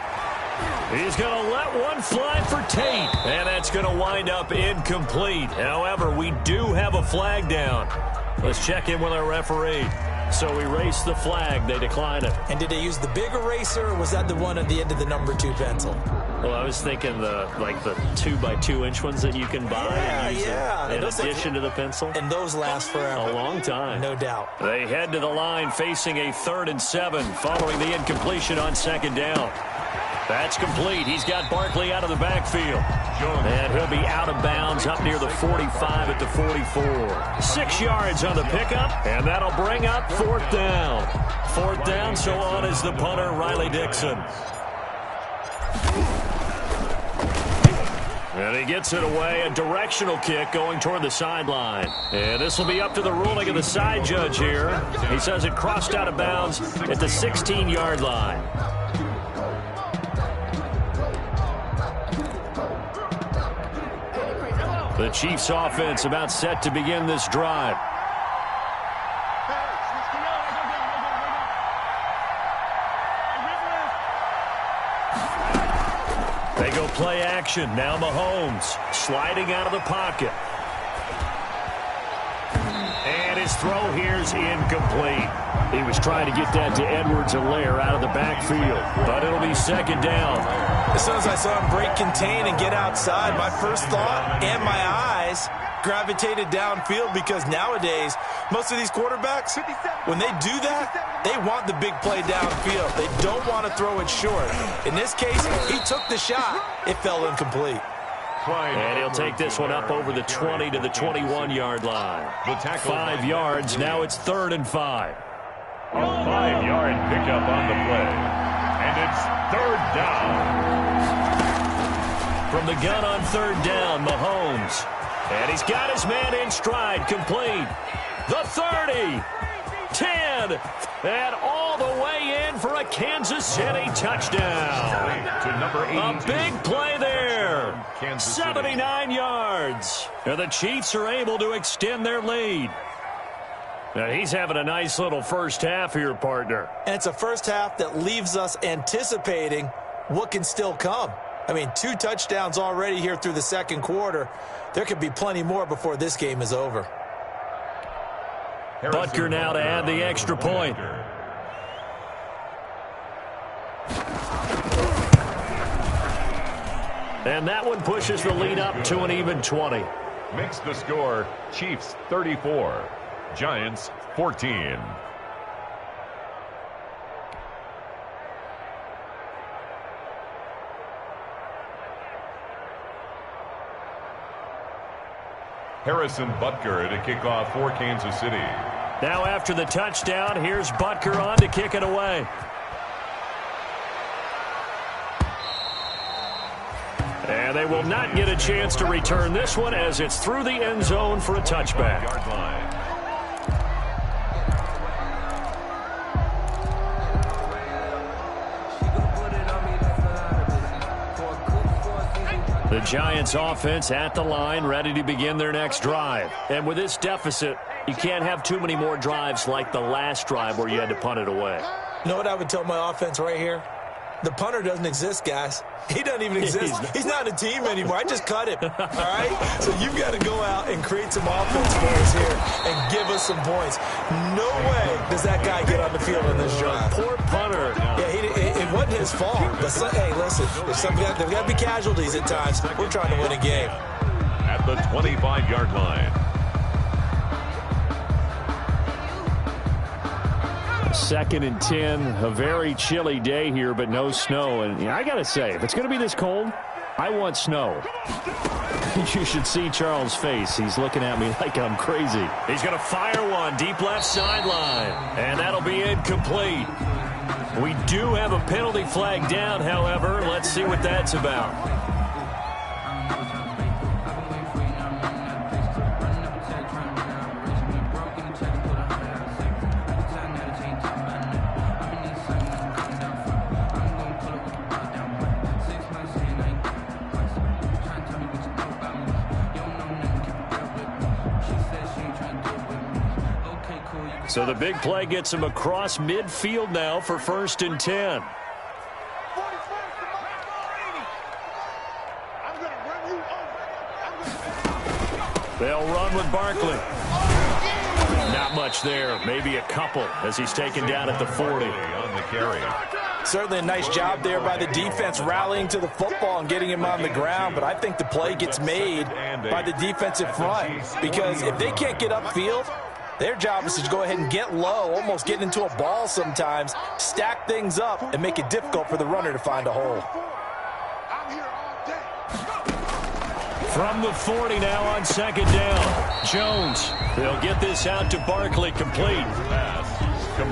S1: He's going to let one fly for Tate, and that's going to wind up incomplete. However, we do have a flag down. Let's check in with our referee. So erase the flag. They decline it.
S2: And did they use the big eraser, or was that the one at the end of the number 2 pencil?
S1: Well, I was thinking the 2x2-inch ones that you can buy in addition to the pencil.
S2: And those last forever.
S1: A long time.
S2: No doubt.
S1: They head to the line facing a 3rd and 7 following the incompletion on second down. That's complete. He's got Barkley out of the backfield. And he'll be out of bounds up near the 45 at the 44. 6 yards on the pickup, and that'll bring up 4th down. 4th down, so on is the punter, Riley Dixon. And he gets it away, a directional kick going toward the sideline. And this will be up to the ruling of the side judge here. He says it crossed out of bounds at the 16-yard line. The Chiefs offense about set to begin this drive. They go play action. Now Mahomes sliding out of the pocket. And his throw here's incomplete. He was trying to get that to Edwards-Helaire out of the backfield, but it'll be second down.
S2: As soon as I saw him break contain and get outside, my first thought and my eyes gravitated downfield, because nowadays, most of these quarterbacks, when they do that, they want the big play downfield. They don't want to throw it short. In this case, he took the shot. It fell incomplete.
S1: And he'll take this one up over the 20 to the 21-yard line. 5 yards. Now it's 3rd and 5.
S4: A 5-yard pickup on the play. And it's 3rd down.
S1: From the gun on 3rd down, Mahomes. And he's got his man in stride, complete. The 30, 10, and all the way in for a Kansas City touchdown.
S4: To number 18.
S1: A big play there. 79 yards. And the Chiefs are able to extend their lead. Now he's having a nice little first half here, partner.
S2: And it's a first half that leaves us anticipating what can still come. I mean, 2 touchdowns already here through the second quarter. There could be plenty more before this game is over.
S1: Butker now to add the extra point. And that one pushes the lead up to an even 20.
S4: Makes the score Chiefs 34, Giants 14. Harrison Butker to kick off for Kansas City.
S1: Now after the touchdown, here's Butker on to kick it away. And they will not get a chance to return this one as it's through the end zone for a touchback.
S4: Yard line.
S1: The Giants offense at the line, ready to begin their next drive. And with this deficit, you can't have too many more drives like the last drive where you had to punt it away.
S2: You know what I would tell my offense right here? The punter doesn't exist, guys. He doesn't even exist. He's not a team anymore. I just cut him. All right? So you've got to go out and create some offense for us here and give us some points. No way does that guy get on the field in this drive.
S1: Poor punter.
S2: Yeah, it wasn't his fault. But hey, listen, there's got to be casualties at times. We're trying to win a game.
S4: At the 25-yard line.
S1: Second and 10, a very chilly day here, but no snow. And I got to say, if it's going to be this cold, I want snow. You should see Charles' face. He's looking at me like I'm crazy. He's going to fire one deep left sideline, and that'll be incomplete. We do have a penalty flag down, however. Let's see what that's about. So the big play gets him across midfield now for 1st and 10. They'll run with Barkley. Not much there. Maybe a couple as he's taken down at the 40.
S4: On the carry.
S2: Certainly a nice job there by the defense rallying to the football and getting him on the ground, but I think the play gets made by the defensive front because if they can't get upfield, their job is to go ahead and get low, almost get into a ball sometimes, stack things up, and make it difficult for the runner to find a hole.
S1: From the 40 now on 2nd down. Jones, they'll get this out to Barkley, complete.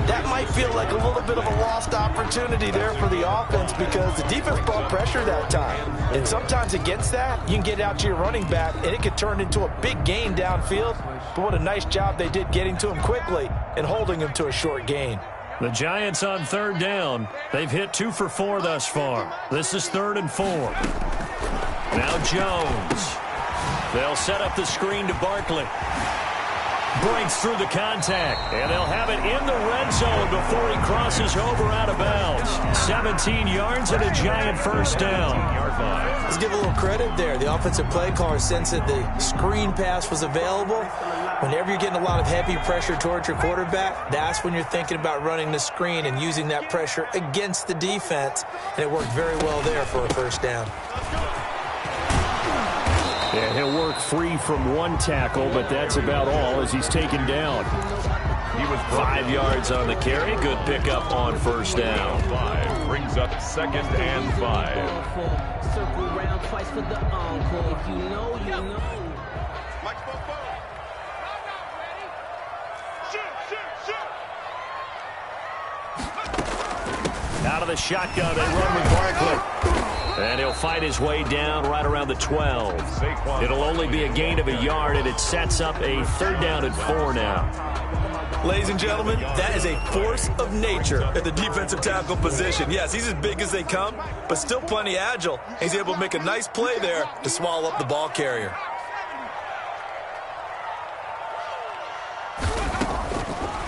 S2: That might feel like a little bit of a lost opportunity there for the offense because the defense brought pressure that time. And sometimes against that, you can get out to your running back, and it could turn into a big gain downfield. But what a nice job they did getting to him quickly and holding him to a short gain.
S1: The Giants on 3rd down. They've hit 2 for 4 thus far. This is 3rd and 4. Now Jones. They'll set up the screen to Barkley. Breaks through the contact, and they'll have it in the red zone before he crosses over out of bounds. 17 yards and a Giant 1st down.
S2: Let's give a little credit there. The offensive play caller sensed that the screen pass was available. Whenever you're getting a lot of heavy pressure towards your quarterback, that's when you're thinking about running the screen and using that pressure against the defense. And it worked very well there for a 1st down.
S1: And he'll work free from one tackle, but that's about all as he's taken down.
S4: He was
S1: 5 yards on the carry. Good pickup on 1st down.
S4: 5 brings up 2nd and 5.
S5: Circle round twice for the encore. If you know, you know.
S1: Out of the shotgun, they run with Barkley. And he'll fight his way down right around the 12. It'll only be a gain of a yard, and it sets up a 3rd down and 4 now.
S2: Ladies and gentlemen, that is a force of nature at the defensive tackle position. Yes, he's as big as they come, but still plenty agile. He's able to make a nice play there to swallow up the ball carrier.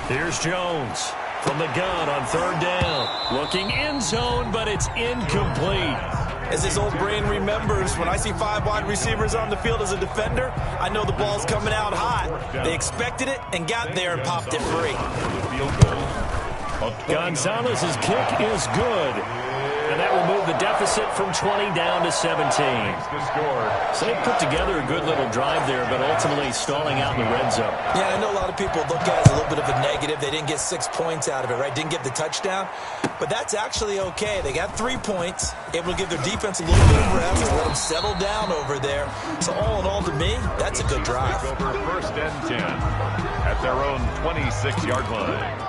S1: Here's Jones from the gun on 3rd down. Looking end zone, but it's incomplete.
S2: As this old brain remembers, when I see 5 wide receivers on the field as a defender, I know the ball's coming out hot. They expected it and got there and popped it free.
S1: Gonzalez's kick is good. And that will move the deficit from 20 down to 17. So they put together a good little drive there, but ultimately stalling out in the red zone.
S2: Yeah, I know a lot of people look at it as a little bit of a negative. They didn't get 6 points out of it, right? Didn't get the touchdown. But that's actually okay. They got 3 points, able to give their defense a little bit of rest, let them settle down over there. So all in all, to me, that's a good drive.
S4: Over 1st and 10 at their own 26-yard line.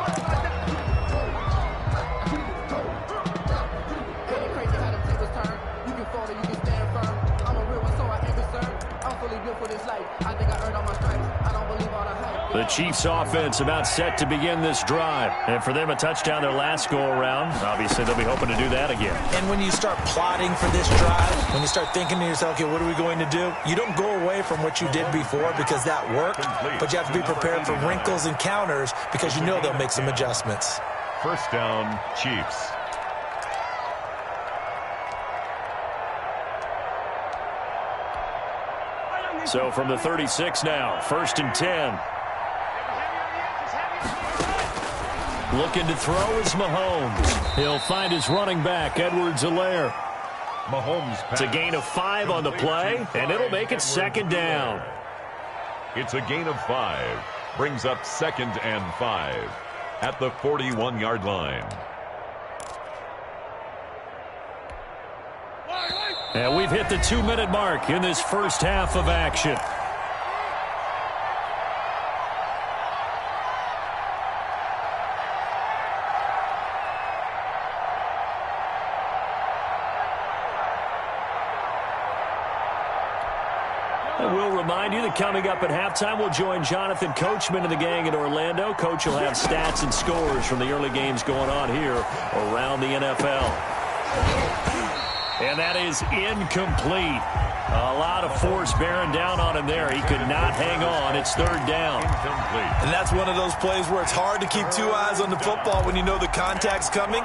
S1: The Chiefs offense about set to begin this drive. And for them, a touchdown their last go-around. Obviously, they'll be hoping to do that again.
S2: And when you start plotting for this drive, when you start thinking to yourself, okay, what are we going to do? You don't go away from what you did before because that worked, but you have to be prepared for wrinkles and counters because you know they'll make some adjustments.
S4: 1st down, Chiefs.
S1: So from the 36 now, 1st and 10. Looking to throw is Mahomes. He'll find his running back, Edwards-Helaire.
S4: Mahomes
S1: It's a gain of 5 on the play, and it'll make it 2nd down.
S4: It's a gain of 5. Brings up 2nd and 5 at the 41-yard line.
S1: And we've hit the 2-minute mark in this first half of action. And we'll remind you that coming up at halftime, we'll join Jonathan Coachman and the gang in Orlando. Coach will have stats and scores from the early games going on here around the NFL. And that is incomplete. A lot of force bearing down on him there. He could not hang on. It's 3rd down.
S4: Incomplete.
S2: And that's one of those plays where it's hard to keep 2 eyes on the football when you know the contact's coming,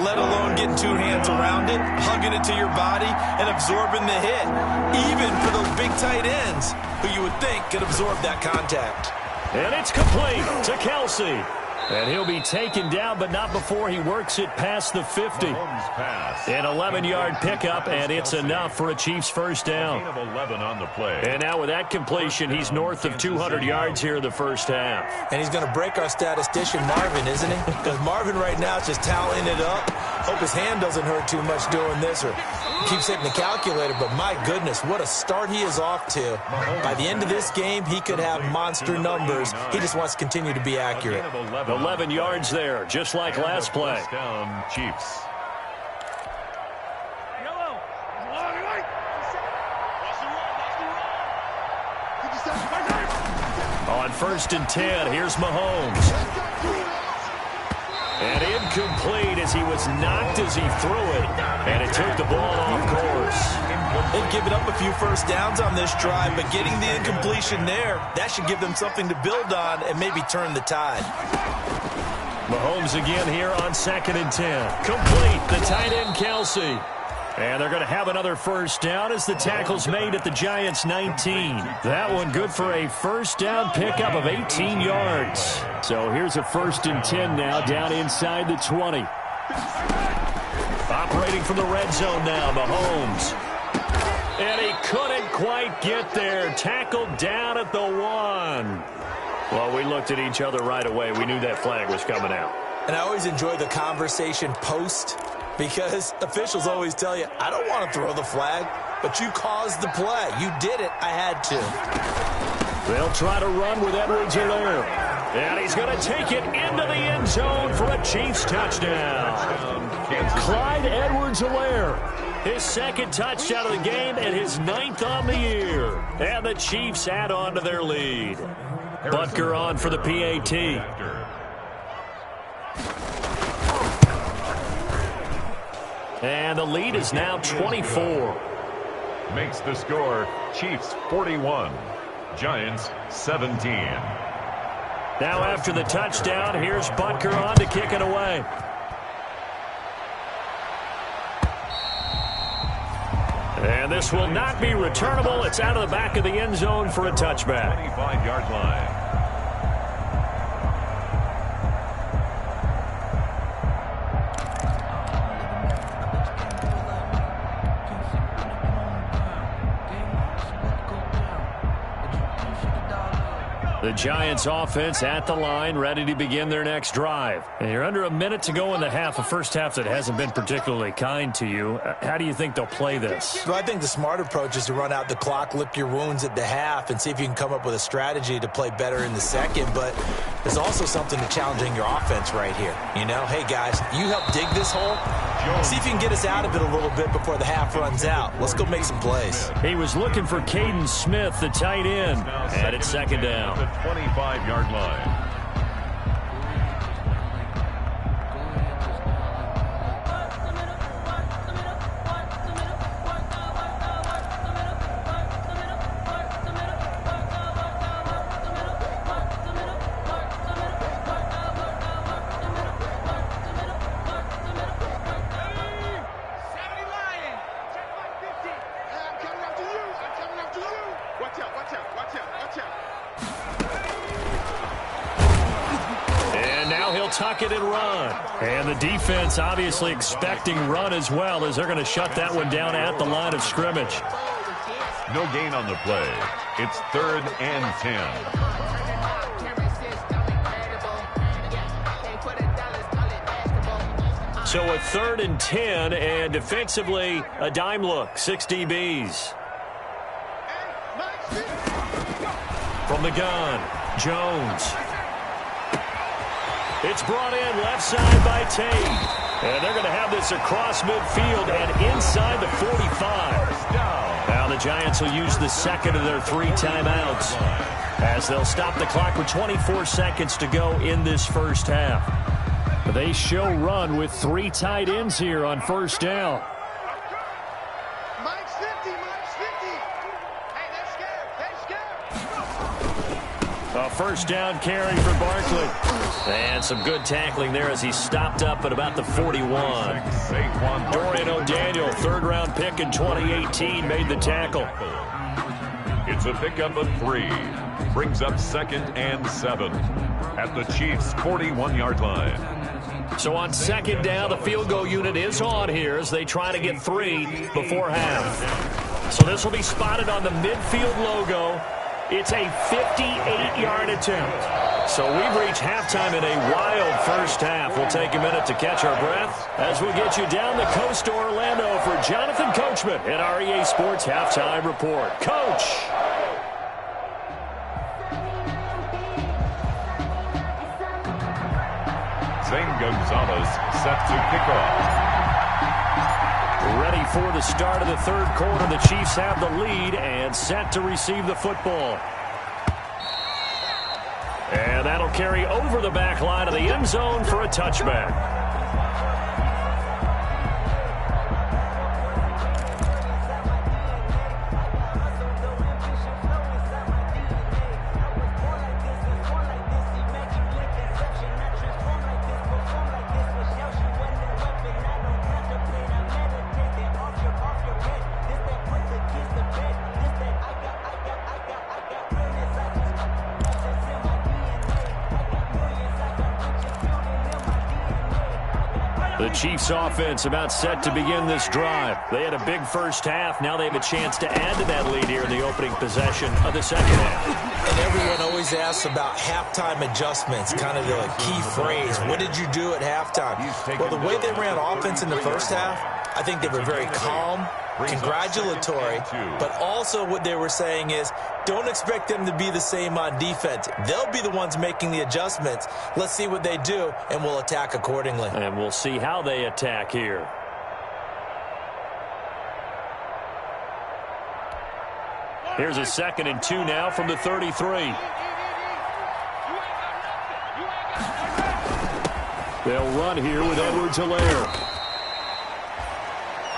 S2: let alone getting 2 hands around it, hugging it to your body, and absorbing the hit. Even for those big tight ends who you would think could absorb that contact.
S1: And it's complete to Kelsey. And he'll be taken down, but not before he works it past the 50. An 11-yard pickup, and it's enough for a Chiefs 1st down.
S4: Gain of 11 on the play.
S1: And now with that completion, he's north of 200 yards here in the first half.
S2: And he's going to break our statistician, Marvin, isn't he? Because Marvin right now is just toweling it up. Hope his hand doesn't hurt too much doing this or keeps hitting the calculator. But my goodness, what a start he is off to. By the end of this game, he could have monster numbers. He just wants to continue to be accurate.
S1: 11 yards there, just like last play.
S4: Down, Chiefs.
S1: On 1st and 10, here's Mahomes. And incomplete as he was knocked as he threw it. And it took the ball off course.
S2: They've given up a few first downs on this drive, but getting the incompletion there, that should give them something to build on and maybe turn the tide.
S1: Mahomes again here on 2nd and 10. Complete, the tight end Kelsey. And they're going to have another first down as the tackle's made at the Giants' 19. That one good for a first down pickup of 18 yards. So here's a 1st and 10 now down inside the 20. Operating from the red zone now, Mahomes. And he couldn't quite get there. Tackled down at the 1. Well, we looked at each other right away. We knew that flag was coming out.
S2: And I always enjoy the conversation post because officials always tell you, I don't want to throw the flag, but you caused the play. You did it. I had to.
S1: They'll try to run with Edwards-Helaire. And he's going to take it into the end zone for a Chiefs touchdown. Clyde Edwards-Helaire, his 2nd touchdown of the game and his 9th on the year. And the Chiefs add on to their lead. Butker on for the PAT. And the lead is now 24.
S4: Makes the score Chiefs 41, Giants 17.
S1: Now after the touchdown, here's Butker on to kick it away. And this will not be returnable. It's out of the back of the end zone for a touchback.
S4: 25-yard line.
S1: The Giants offense at the line, ready to begin their next drive. And you're under a minute to go in the half, a first half that hasn't been particularly kind to you. How do you think they'll play this?
S2: Well, I think the smart approach is to run out the clock, lick your wounds at the half, and see if you can come up with a strategy to play better in the second. But there's also something to challenging your offense right here. You know, hey, guys, you help dig this hole. See if you can get us out of it a little bit before the half runs out. Let's go make some plays.
S1: He was looking for Caden Smith, the tight end, and it's second down.
S4: The 25-yard line.
S1: Tuck it and run. And the defense obviously expecting run as well, as they're going to shut that one down at the line of scrimmage.
S4: No gain on the play. It's 3rd and 10.
S1: So a 3rd and 10, and defensively a dime look, 6 DBs. From the gun, Jones. It's brought in left side by Tate. And they're going to have this across midfield and inside the 45. Now the Giants will use the second of their 3 timeouts, as they'll stop the clock with 24 seconds to go in this first half. They show run with 3 tight ends here on first down.
S3: Mike's 50, Mike's 50. Hey, they're scared.
S1: A first down carry for Barkley. And some good tackling there as he stopped up at about the 41. Dorian O'Daniel, 3rd-round pick in 2018, made the tackle.
S4: It's a pickup of 3. Brings up 2nd and 7 at the Chiefs' 41-yard line.
S1: So on 2nd down, the field goal unit is on here as they try to get 3 before half. So this will be spotted on the midfield logo. It's a 58-yard attempt. So we've reached halftime in a wild first half. We'll take a minute to catch our breath as we'll get you down the coast to Orlando for Jonathan Coachman at our EA Sports Halftime Report. Coach!
S4: Zane Gonzalez set to kick off.
S1: Ready for the start of the 3rd quarter. The Chiefs have the lead and set to receive the football. And that'll carry over the back line of the end zone for a touchback. The Chiefs offense about set to begin this drive. They had a big first half. Now they have a chance to add to that lead here in the opening possession of the second half.
S2: And everyone always asks about halftime adjustments, kind of the key phrase. What did you do at halftime? Well, the way they ran offense in the first half, I think they were very calm, congratulatory, but also what they were saying is, don't expect them to be the same on defense. They'll be the ones making the adjustments. Let's see what they do, and we'll attack accordingly.
S1: And we'll see how they attack here. Here's a 2nd and 2 now from the 33. They'll run here with Edwards-Helaire.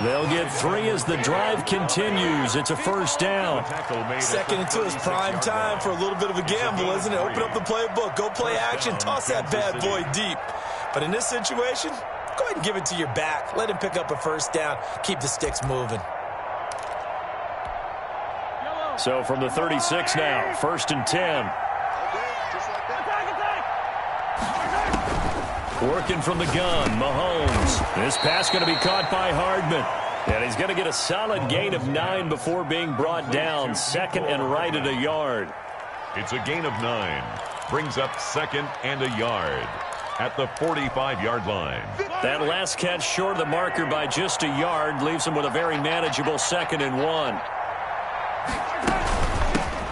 S1: They'll get 3 as the drive continues. It's a first down.
S2: 2nd and 2 is prime time for a little bit of a gamble, isn't it? Open up the playbook, go play action, toss that bad boy deep. But in this situation, go ahead and give it to your back. Let him pick up a first down. Keep the sticks moving.
S1: So from the 36 now, 1st and 10. Working from the gun, Mahomes. This pass going to be caught by Hardman. And he's going to get a solid gain of 9 before being brought down. 2nd and right at a yard.
S4: It's a gain of 9. Brings up 2nd and a yard at the 45-yard line.
S1: That last catch short of the marker by just a yard leaves him with a very manageable 2nd and 1.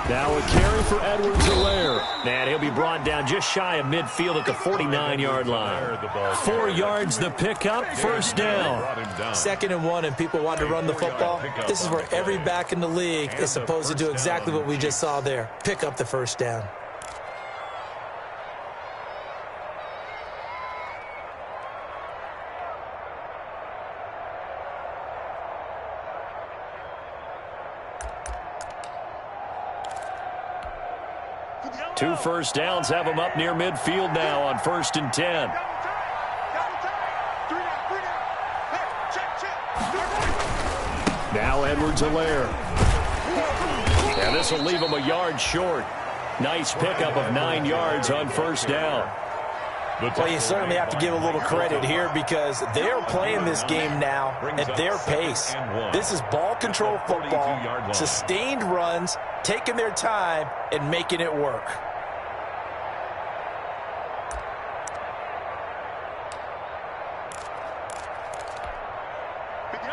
S1: Now a carry for Edwards-Helaire. And he'll be brought down just shy of midfield at the 49-yard line. 4 yards the pickup, first down.
S2: 2nd and 1, and people want to run the football. This is where every back in the league is supposed to do exactly what we just saw there. Pick up the first down.
S1: Two first downs have him up near midfield now on 1st and 10. Now Edwards-Helaire. And this will leave him a yard short. Nice pickup of 9 yards on first down.
S2: Well, you certainly have to give a little credit here because they're playing this game now at their pace. This is ball control football, sustained runs, taking their time, and making it work.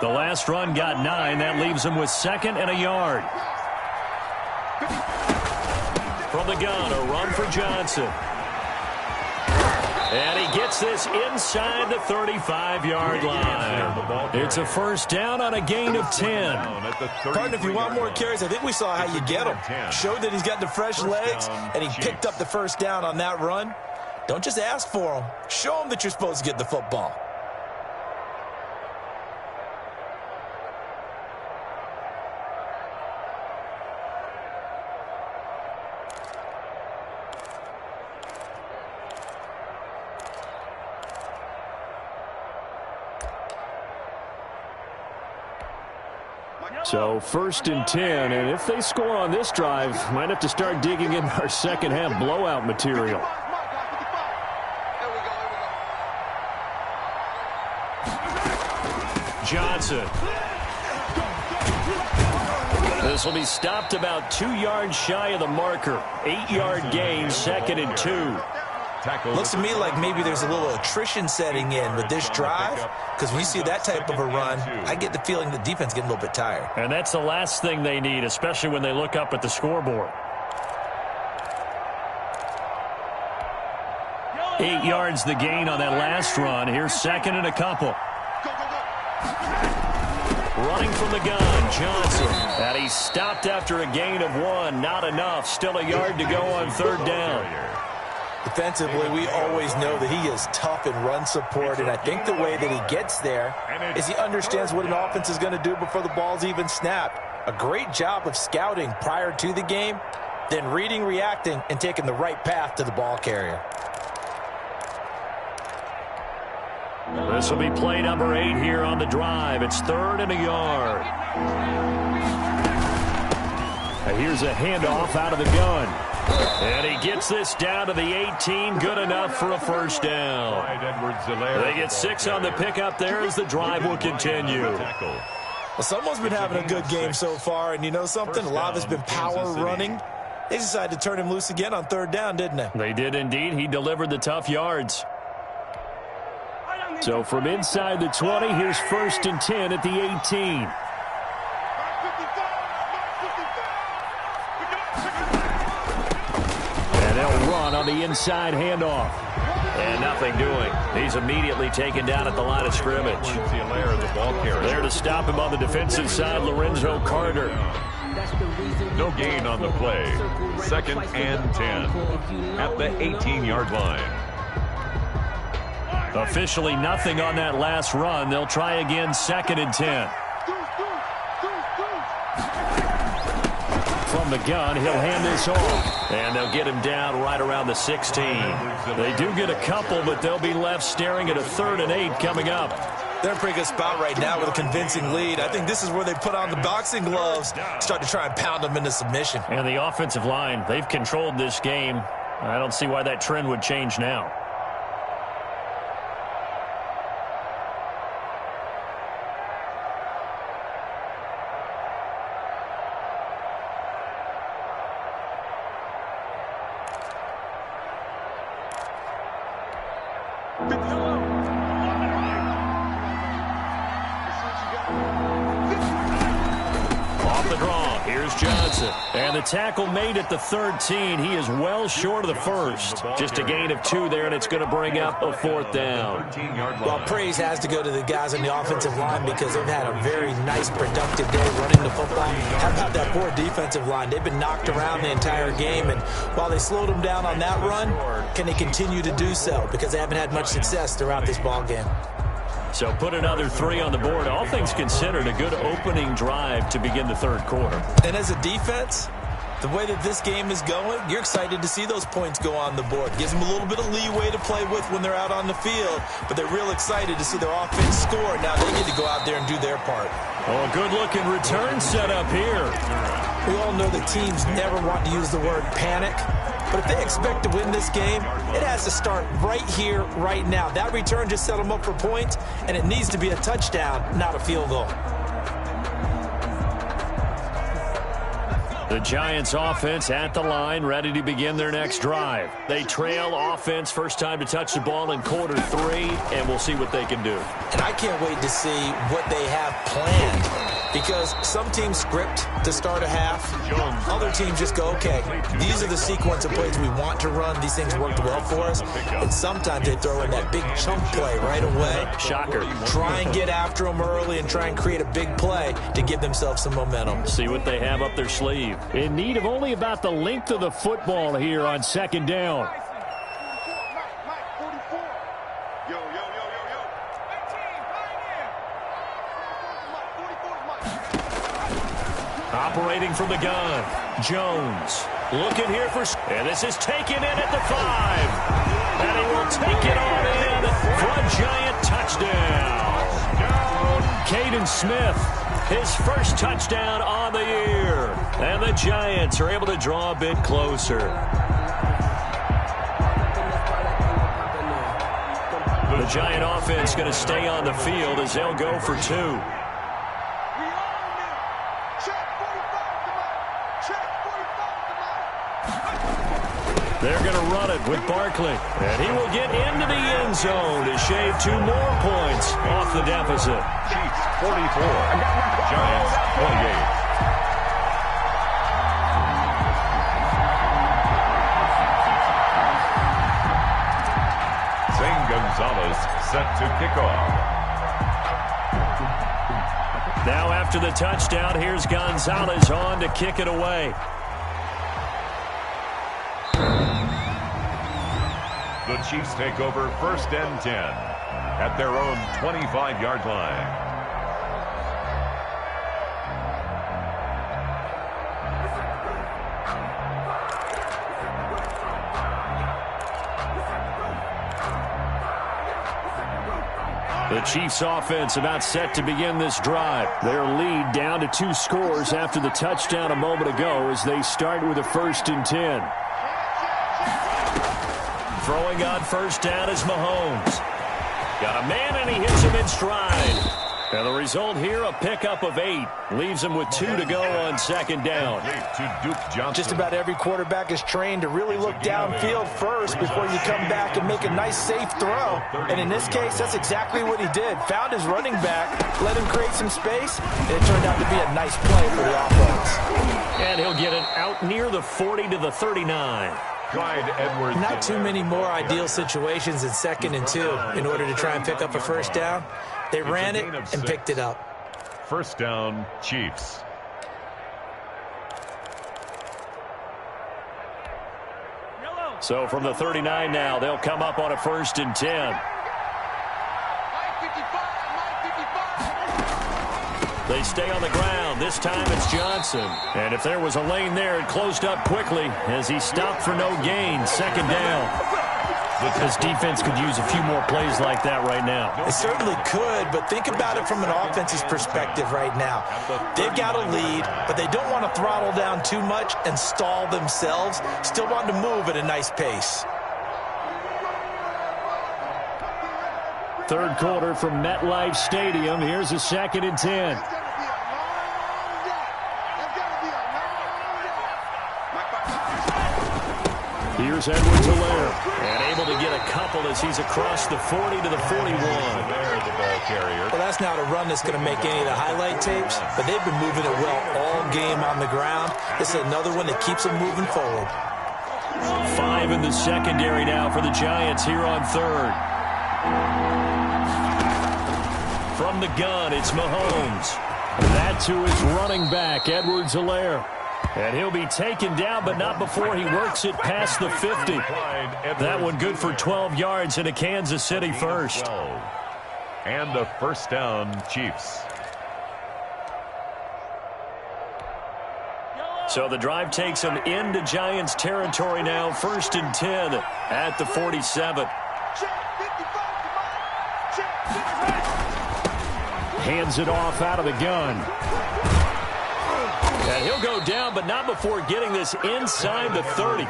S1: The last run got 9. That leaves him with 2nd and a yard. From the gun, a run for Johnson. And he gets this inside the 35-yard line. It's a first down on a gain of 10.
S2: Pardon, if you want more carries, I think we saw how you get him. Showed that he's got the fresh legs, and he picked up the first down on that run. Don't just ask for him. Show him that you're supposed to get the football.
S1: So 1st and 10, and if they score on this drive, might have to start digging in our second half blowout material. Johnson. This will be stopped about 2 yards shy of the marker. 8-yard gain, 2nd and 2.
S2: Looks to me like maybe there's a little attrition setting in with this drive, because when you see that type of a run, I get the feeling the defense getting a little bit tired.
S1: And that's the last thing they need, especially when they look up at the scoreboard. 8 yards the gain on that last run. Here's 2nd and a couple. Running from the gun, Johnson. And he's stopped after a gain of 1. Not enough. Still a yard to go on 3rd down.
S2: Defensively, we always know that he is tough in run support, and I think the way that he gets there is he understands what an offense is going to do before the ball's even snapped. A great job of scouting prior to the game, then reading, reacting, and taking the right path to the ball carrier.
S1: This will be play number 8 here on the drive. It's 3rd and a yard. And here's a handoff out of the gun. And he gets this down to the 18. Good enough for a first down. They get 6 on the pickup there as the drive will continue.
S2: Well, someone's been having a good game so far, and you know something? A lot of it's been power running. They decided to turn him loose again on 3rd down, didn't they?
S1: They did indeed. He delivered the tough yards. So from inside the 20, here's 1st and 10 at the 18. On the inside handoff. And nothing doing. He's immediately taken down at the line of scrimmage. There to stop him on the defensive side, Lorenzo Carter.
S4: No gain on the play. 2nd and 10 at the 18-yard line.
S1: Officially nothing on that last run. They'll try again 2nd and 10. From the gun, he'll hand this off. And they'll get him down right around the 16. They do get a couple, but they'll be left staring at a 3rd and 8 coming up.
S2: They're in a pretty good spot right now with a convincing lead. I think this is where they put on the boxing gloves, start to try and pound them into submission.
S1: And the offensive line, they've controlled this game. I don't see why that trend would change now. Off the draw, here's Johnson. And the tackle made at the 13. He is well short of the first. Just a gain of 2 there, and it's going to bring up a 4th down.
S2: Well, praise has to go to the guys on the offensive line because they've had a very nice, productive day running the football. How about that poor defensive line? They've been knocked around the entire game, and while they slowed them down on that run, can they continue to do so? Because they haven't had much success throughout this ball game.
S1: So put another 3 on the board. All things considered, a good opening drive to begin the 3rd quarter.
S2: And as a defense, the way that this game is going, you're excited to see those points go on the board. Gives them a little bit of leeway to play with when they're out on the field, but they're real excited to see their offense score. Now they get to go out there and do their part.
S1: Oh, a good-looking return set up here.
S2: We all know that teams never want to use the word panic, but if they expect to win this game, it has to start right here, right now. That return just set them up for points, and it needs to be a touchdown, not a field goal.
S1: The Giants offense at the line, ready to begin their next drive. They trail offense, first time to touch the ball in quarter 3, and we'll see what they can do.
S2: And I can't wait to see what they have planned. Because some teams script to start a half. Other teams just go, okay, these are the sequence of plays we want to run. These things worked well for us. And sometimes they throw in that big chunk play right away.
S1: Shocker.
S2: Try and get after them early and try and create a big play to give themselves some momentum.
S1: See what they have up their sleeve. In need of only about the length of the football here on 2nd down. Operating from the gun, Jones looking here for, and this is taken in at the 5, and he will take it on in for a Giant touchdown. Caden Smith, his first touchdown on the year, and the Giants are able to draw a bit closer. The Giant offense going to stay on the field as they'll go for 2. They're going to run it with Barkley. And he will get into the end zone to shave 2 more points off the deficit.
S4: Chiefs 44, Giants 28. Zane Gonzalez set to kick off.
S1: Now after the touchdown, here's Gonzalez on to kick it away.
S4: The Chiefs take over 1st and 10 at their own 25-yard line.
S1: The Chiefs offense about set to begin this drive. Their lead down to 2 scores after the touchdown a moment ago as they start with a 1st and 10. Throwing on 1st down is Mahomes. Got a man, and he hits him in stride. And the result here, a pickup of 8. Leaves him with 2 to go on 2nd down.
S2: Just about every quarterback is trained to really look downfield first before you come back and make a nice, safe throw. And in this case, that's exactly what he did. Found his running back, let him create some space, and it turned out to be a nice play for the offense.
S1: And he'll get it out near the 40 to the 39.
S2: Not too many more ideal situations in 2nd and 2 in order to try and pick up a 1st down. They ran it and picked it up.
S4: 1st down, Chiefs.
S1: So from the 39 now, they'll come up on a 1st and 10. They stay on the ground. This time it's Johnson. And if there was a lane there, it closed up quickly as he stopped for no gain. 2nd down. This defense could use a few more plays like that right now.
S2: They certainly could, but think about it from an offense's perspective right now. They've got a lead, but they don't want to throttle down too much and stall themselves. Still want to move at a nice pace.
S1: 3rd quarter from MetLife Stadium. Here's a 2nd and 10. Here's Edwards-Helaire. And able to get a couple as he's across the 40 to the 41.
S4: There's the ball carrier.
S2: Well, that's not a run that's going to make any of the highlight tapes, but they've been moving it well all game on the ground. This is another one that keeps them moving forward.
S1: 5 in the secondary now for the Giants here on third. From the gun, it's Mahomes. That to his running back, Edwards-Helaire. And he'll be taken down, but not before he works it past the 50. That one good for 12 yards into Kansas City first.
S4: And a first down, Chiefs.
S1: So the drive takes him into Giants territory now, 1st and 10 at the 47. Hands it off out of the gun. And he'll go down, but not before getting this inside the 30.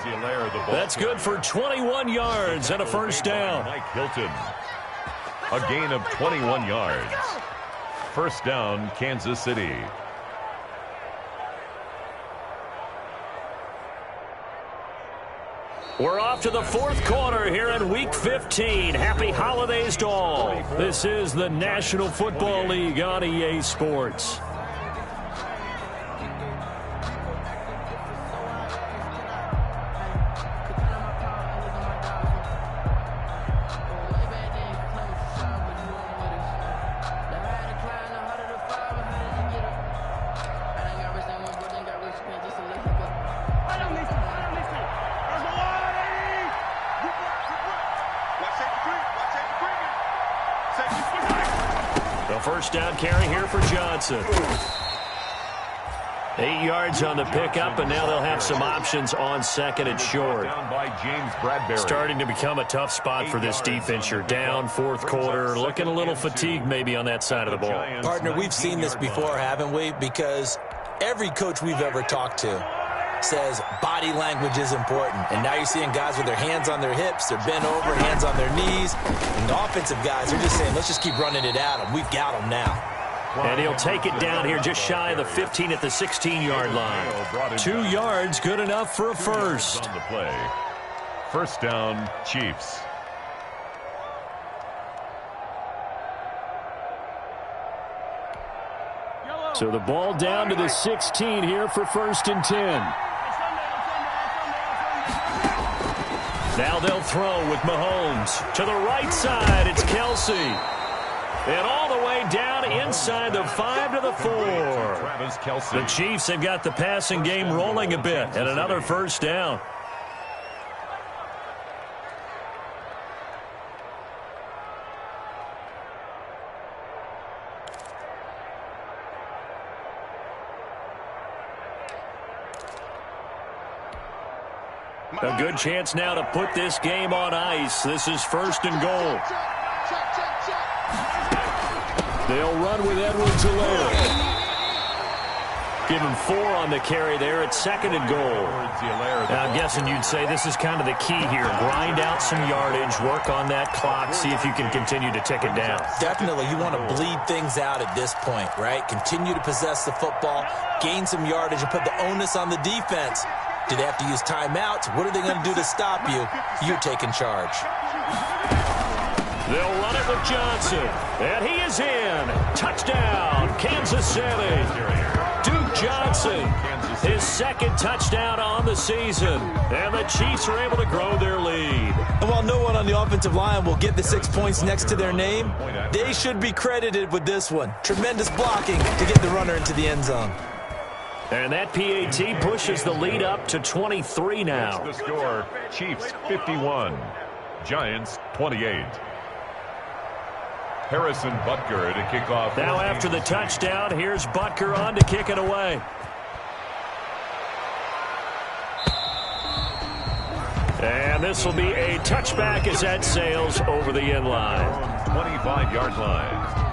S1: That's good for 21 yards and a first down.
S4: Mike Hilton. A gain of 21 yards. First down, Kansas City.
S1: We're off to the 4th quarter here in Week 15. Happy holidays to all. This is the National Football League on EA Sports. First down carry here for Johnson. 8 yards on the pickup, and now they'll have some options on 2nd and short. Starting to become a tough spot for this defense. You're down 4th quarter, looking a little fatigued maybe on that side of the ball.
S2: Partner, we've seen this before, haven't we? Because every coach we've ever talked to says body language is important. And now you're seeing guys with their hands on their hips, they're bent over, hands on their knees. And the offensive guys are just saying, let's just keep running it at them. We've got them now.
S1: And he'll take it down here just shy of the 15 at the 16-yard line. 2 yards, good enough for a first.
S4: On the play. First down, Chiefs.
S1: So the ball down to the 16 here for 1st and 10. Now they'll throw with Mahomes. To the right side, it's Kelsey. And all the way down inside the 5 to the 4. The Chiefs have got the passing game rolling a bit. And another first down. A good chance now to put this game on ice. This is 1st and goal. They'll run with Edwards-Helaire. Give him 4 on the carry there at 2nd and goal. Now, I'm guessing you'd say this is kind of the key here. Grind out some yardage, work on that clock, see if you can continue to tick it down.
S2: Definitely. You want to bleed things out at this point, right? Continue to possess the football, gain some yardage, and put the onus on the defense. Do they have to use timeouts? What are they going to do to stop you? You're taking charge.
S1: They'll run it with Johnson. And he is in. Touchdown, Kansas City. Duke Johnson, his 2nd touchdown on the season. And the Chiefs are able to grow their lead.
S2: And while no one on the offensive line will get the 6 points next to their name, they should be credited with this one. Tremendous blocking to get the runner into the end zone.
S1: And that PAT pushes the lead up to 23 now.
S4: The score, Chiefs 51, Giants 28. Harrison Butker to kick off.
S1: Now after the touchdown, here's Butker on to kick it away. And this will be a touchback as that sails over the end line.
S4: 25-yard line.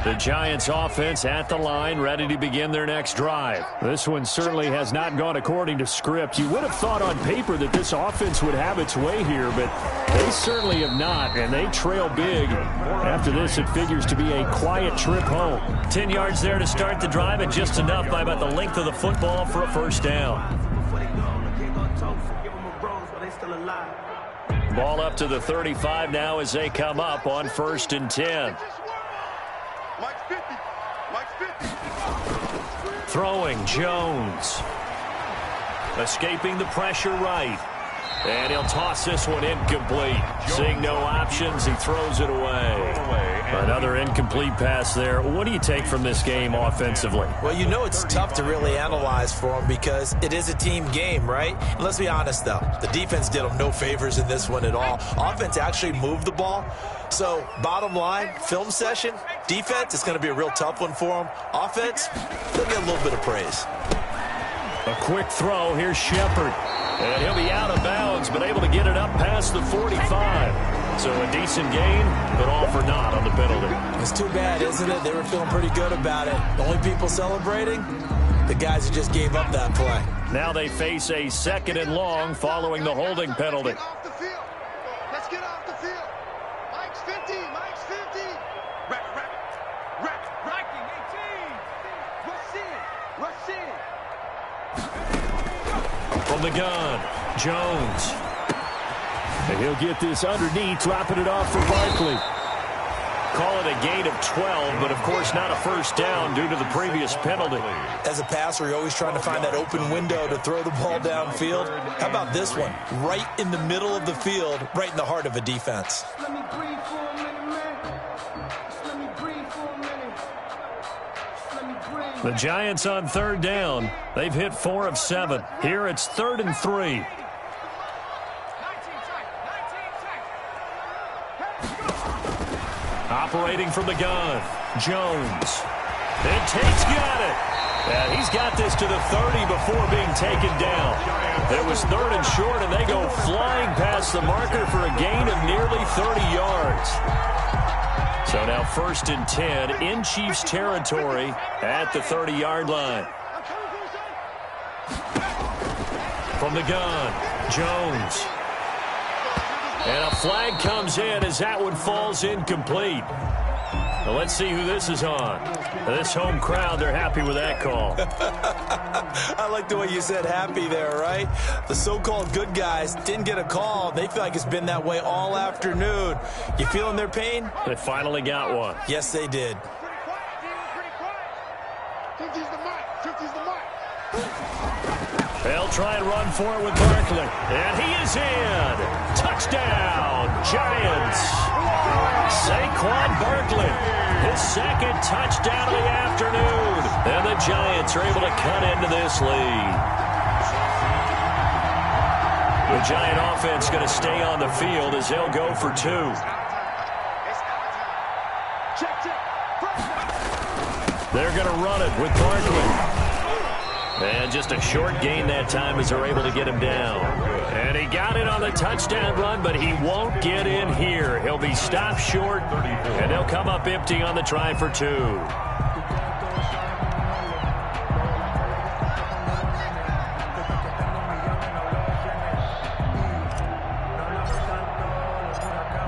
S1: The Giants offense at the line, ready to begin their next drive. This one certainly has not gone according to script. You would have thought on paper that this offense would have its way here, but they certainly have not, and they trail big. After this, it figures to be a quiet trip home. 10 yards there to start the drive, and just enough by about the length of the football for a first down. Ball up to the 35 now as they come up on 1st and 10. Throwing Jones. Escaping the pressure right. And he'll toss this one incomplete. Seeing no options, he throws it away. Another incomplete pass there. What do you take from this game offensively?
S2: Well, you know it's tough to really analyze for them because it is a team game, right? And let's be honest, though. The defense did them no favors in this one at all. Offense actually moved the ball. So, bottom line, film session, defense, it's going to be a real tough one for them. Offense, they'll get a little bit of praise.
S1: A quick throw. Here's Shepard. And he'll be out of bounds, but able to get it up past the 45. So a decent gain, but all for naught on the penalty.
S2: It's too bad, isn't it? They were feeling pretty good about it. The only people celebrating, the guys who just gave up that play.
S1: Now they face a 2nd and long following the holding penalty.
S3: Get off the field. Let's get off the field. Mike's 50. Mike's 50. Rack. Racking 18. Rush in.
S1: From the gun, Jones. And he'll get this underneath, dropping it off for Barkley. Call it a gain of 12, but of course not a first down due to the previous penalty.
S2: As a passer, you're always trying to find that open window to throw the ball downfield. How about this one? Right in the middle of the field, right in the heart of a defense.
S5: Let me breathe for a minute, man. Just let me breathe for a minute. Just let me breathe.
S1: The Giants on 3rd down. They've hit 4 of 7. Here it's 3rd and 3. Operating from the gun, Jones. And Tate's got it. And he's got this to the 30 before being taken down. It was 3rd and short, and they go flying past the marker for a gain of nearly 30 yards. So now 1st and 10 in Chiefs territory at the 30-yard line. From the gun, Jones. And a flag comes in as that one falls incomplete. Now let's see who this is on. This home crowd, they're happy with that call.
S2: I like the way you said happy there, right? The so-called good guys didn't get a call. They feel like it's been that way all afternoon. You feeling their pain?
S1: They finally got one.
S2: Yes, they did.
S3: Pretty quiet. 50's the mic. 50's the mic.
S1: They'll try and run for it with Barkley. And he is in. Touchdown, Giants. Saquon Barkley, his 2nd touchdown of the afternoon. And the Giants are able to cut into this lead. The Giant offense going to stay on the field as they'll go for 2. They're going to run it with Barkley. And just a short gain that time as they're able to get him down. And he got it on the touchdown run, but he won't get in here. He'll be stopped short, and they'll come up empty on the try for 2.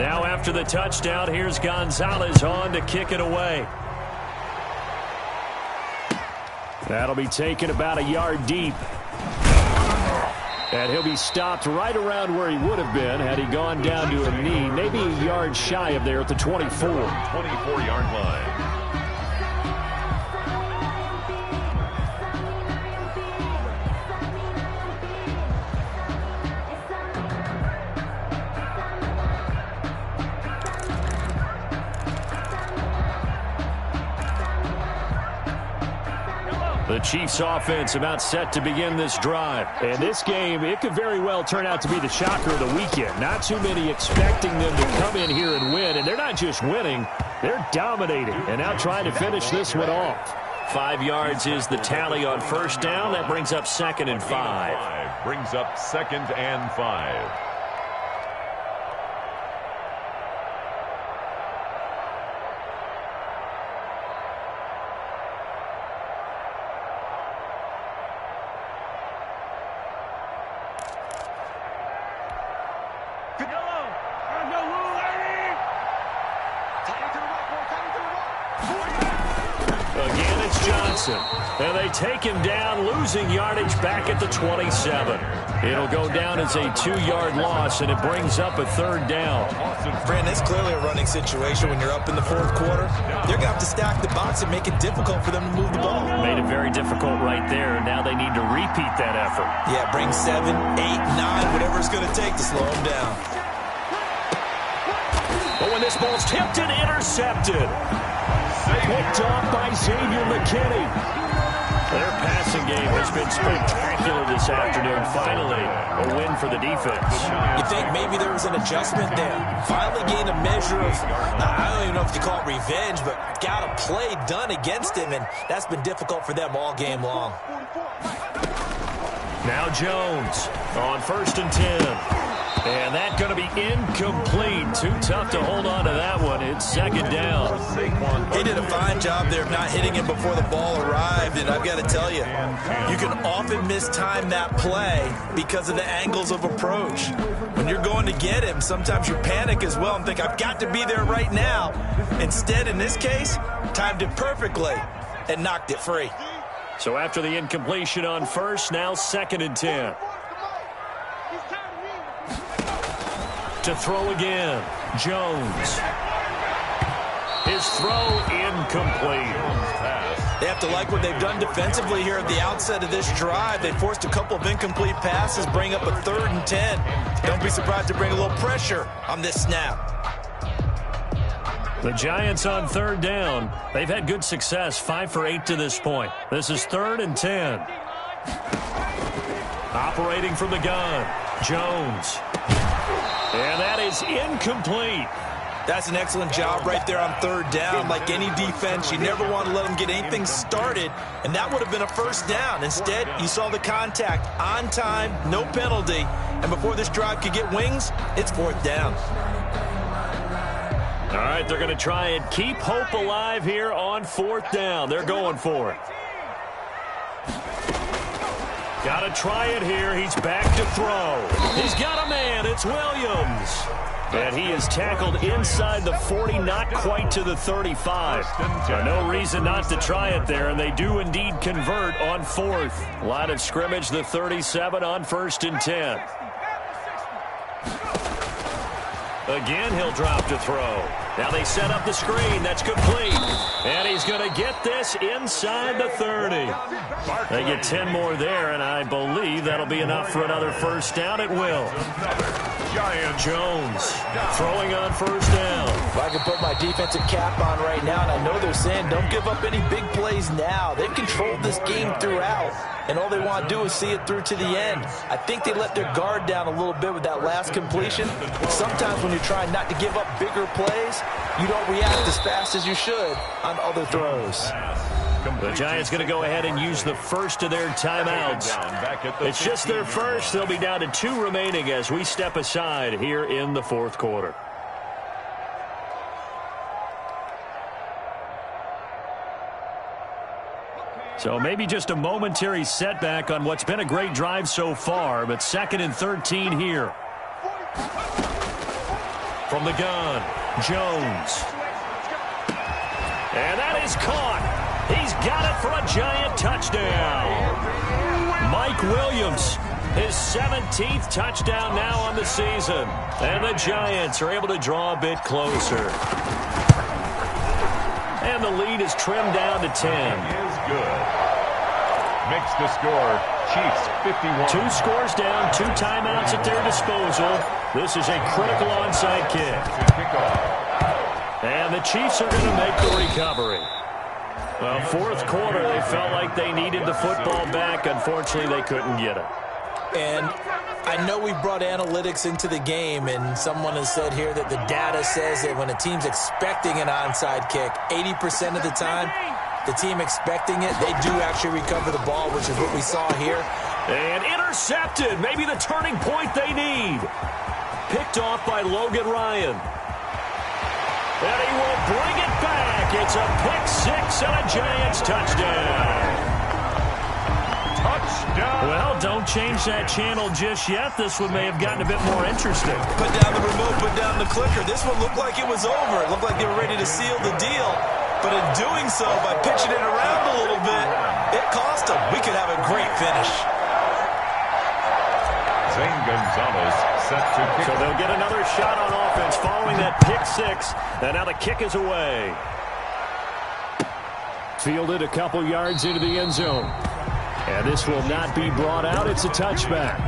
S1: Now after the touchdown, here's Gonzalez on to kick it away. That'll be taken about a yard deep. And he'll be stopped right around where he would have been had he gone down to a knee, maybe a yard shy of there at the 24.
S4: 24-yard line.
S1: The Chiefs offense about set to begin this drive. And this game, it could very well turn out to be the shocker of the weekend. Not too many expecting them to come in here and win. And they're not just winning, they're dominating. And now trying to finish this one off. 5 yards is the tally on 1st down. That brings up 2nd and 5.
S4: Brings up 2nd and 5.
S1: Johnson. And they take him down, losing yardage back at the 27. It'll go down as a 2-yard loss, and it brings up a 3rd down.
S2: Brandon, it's clearly a running situation when you're up in the 4th quarter. They're going to have to stack the box and make it difficult for them to move the ball.
S1: Made it very difficult right there, and now they need to repeat that effort.
S2: Yeah, bring 7, 8, 9, whatever it's going to take to slow them down.
S1: But when this ball's tipped and intercepted. Picked off by Xavier McKinney. Their passing game has been spectacular this afternoon. Finally, a win for the defense.
S2: You think maybe there was an adjustment there? Finally gained a measure of, I don't even know if you call it revenge, but got a play done against him, and that's been difficult for them all game long.
S1: Now Jones on 1st and 10. And that's going to be incomplete. Too tough to hold on to that one. It's 2nd down.
S2: He did a fine job there of not hitting him before the ball arrived. And I've got to tell you, you can often mistime that play because of the angles of approach. When you're going to get him, sometimes you panic as well and think, I've got to be there right now. Instead, in this case, timed it perfectly and knocked it free.
S1: So after the incompletion on 1st, now 2nd and 10. To throw again, Jones. His throw incomplete.
S2: They have to like what they've done defensively here at the outset of this drive. They forced a couple of incomplete passes, bring up a 3rd and 10. Don't be surprised to bring a little pressure on this snap.
S1: The Giants on 3rd down. They've had good success, 5 for 8 to this point. This is 3rd and 10. Operating from the gun, Jones. And that is incomplete.
S2: That's an excellent job right there on 3rd down. Like any defense, you never want to let them get anything started, and that would have been a 1st down. Instead, you saw the contact on time, no penalty, and before this drive could get wings, it's 4th down.
S1: All right, they're going to try and keep hope alive here on 4th down. They're going for it. Got to try it here. He's back to throw. He's got a man. It's Williams. And he is tackled inside the 40, not quite to the 35. No reason not to try it there, and they do indeed convert on 4th. Line of scrimmage, the 37 on 1st and 10. Again, he'll drop to throw. Now they set up the screen. That's complete. And he's going to get this inside the 30. They get 10 more there, and I believe that'll be enough for another 1st down. It will. Jones throwing on 1st down.
S2: If I can put my defensive cap on right now, and I know they're saying don't give up any big plays now. They've controlled this game throughout, and all they want to do is see it through to the end. I think they let their guard down a little bit with that last completion. Sometimes when you're trying not to give up bigger plays, you don't react as fast as you should on other throws.
S1: The Giants going to go ahead and use the first of their timeouts. It's just their first. They'll be down to 2 remaining as we step aside here in the 4th quarter. So maybe just a momentary setback on what's been a great drive so far, but 2nd and 13 here. From the gun, Jones. And that is caught. He's got it for a Giant touchdown. Mike Williams, his 17th touchdown now on the season. And the Giants are able to draw a bit closer. And the lead is trimmed down to 10.
S4: Is good. Makes the score Chiefs 51.
S1: 2 scores down, 2 timeouts at their disposal. This is a critical onside kick. And the Chiefs are going to make the recovery. Well, 4th quarter, they felt like they needed the football back. Unfortunately, they couldn't get it.
S2: And I know we brought analytics into the game, and someone has said here that the data says that when a team's expecting an onside kick, 80% of the time, the team expecting it, they do actually recover the ball, which is what we saw here.
S1: And intercepted. Maybe the turning point they need. Picked off by Logan Ryan. And he will bring it back. It's a pick-6 and a Giants touchdown.
S4: Touchdown.
S1: Well, don't change that channel just yet. This one may have gotten a bit more interesting.
S2: Put down the remote, put down the clicker. This one looked like it was over. It looked like they were ready to seal the deal. But in doing so, by pitching it around a little bit, it cost them. We could have a great finish.
S4: Zane Gonzalez set to kick.
S1: So they'll get another shot on offense following that pick six. And now the kick is away. Fielded a couple yards into the end zone. And this will not be brought out. It's a touchback.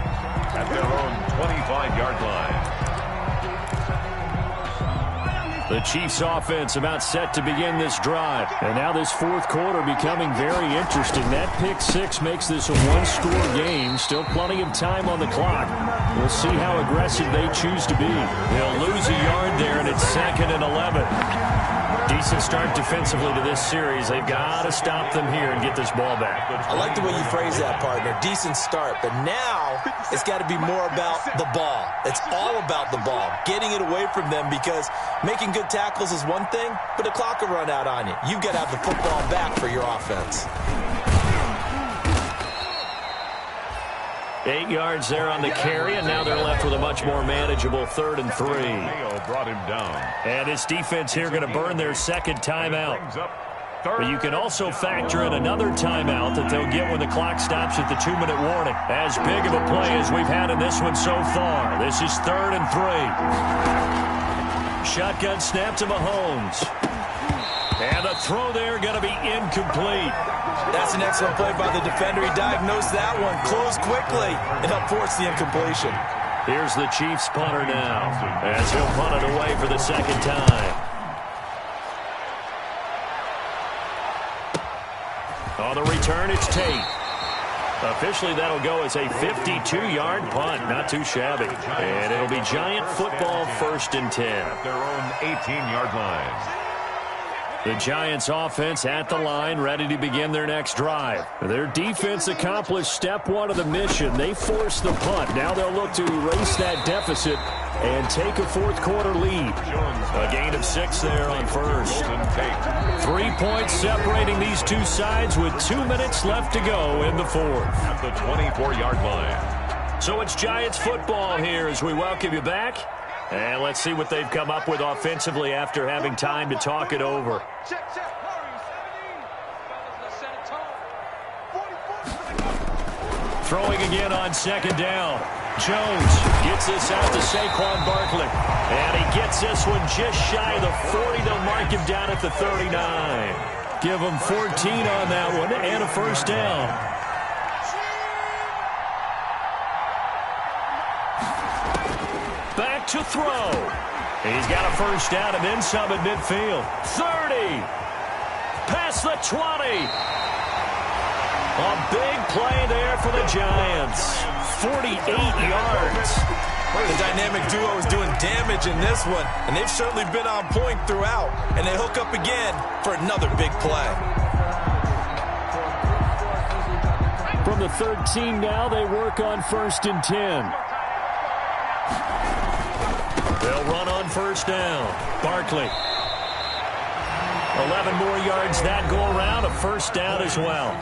S4: At their own 25-yard line.
S1: The Chiefs offense about set to begin this drive. And now this fourth quarter becoming very interesting. That pick six makes this a one-score game. Still plenty of time on the clock. We'll see how aggressive they choose to be. They'll lose a yard there, and it's 2nd and 11. Decent start defensively to this series. They've got to stop them here and get this ball back.
S2: I like the way you phrase that, partner. Decent start. But now it's got to be more about the ball. It's all about the ball. Getting it away from them, because making good tackles is one thing, but the clock will run out on you. You've got to have the football back for your offense.
S1: 8 yards there on the carry, and now they're left with a much more manageable 3rd and 3.
S4: Mayo brought him down.
S1: And this defense here going to burn their second timeout. But you can also factor in another timeout that they'll get when the clock stops at the 2-minute warning. As big of a play as we've had in this one so far. This is 3rd and 3. Shotgun snap to Mahomes. And the throw there going to be incomplete.
S2: That's an excellent play by the defender. He diagnosed that one, closed quickly, and helped force the incompletion.
S1: Here's the Chiefs punter now, as he'll punt it away for the second time. On the return, it's Tate. Officially, that'll go as a 52-yard punt. Not too shabby. And it'll be Giant football, 1st and 10.
S4: At their own 18-yard line.
S1: The Giants offense at the line, ready to begin their next drive. Their defense accomplished step one of the mission. They forced the punt. Now they'll look to erase that deficit and take a fourth quarter lead. A gain of 6 there on first. 3 points separating these two sides with 2 minutes left to go in the fourth.
S4: At the 24-yard line.
S1: So it's Giants football here as we welcome you back. And let's see what they've come up with offensively after having time to talk it over. Throwing again on 2nd down. Jones gets this out to Saquon Barkley. And he gets this one just shy of the 40. They'll mark him down at the 39. Give him 14 on that one and a first down. Back to throw. He's got a first down and then some at midfield. 30. Past the 20. A big play there for the Giants. 48 yards.
S2: The dynamic duo is doing damage in this one, and they've certainly been on point throughout. And they hook up again for another big play.
S1: From the 13 now, they work on 1st and 10. They'll run on first down. Barkley. 11 more yards that go around. A first down as well.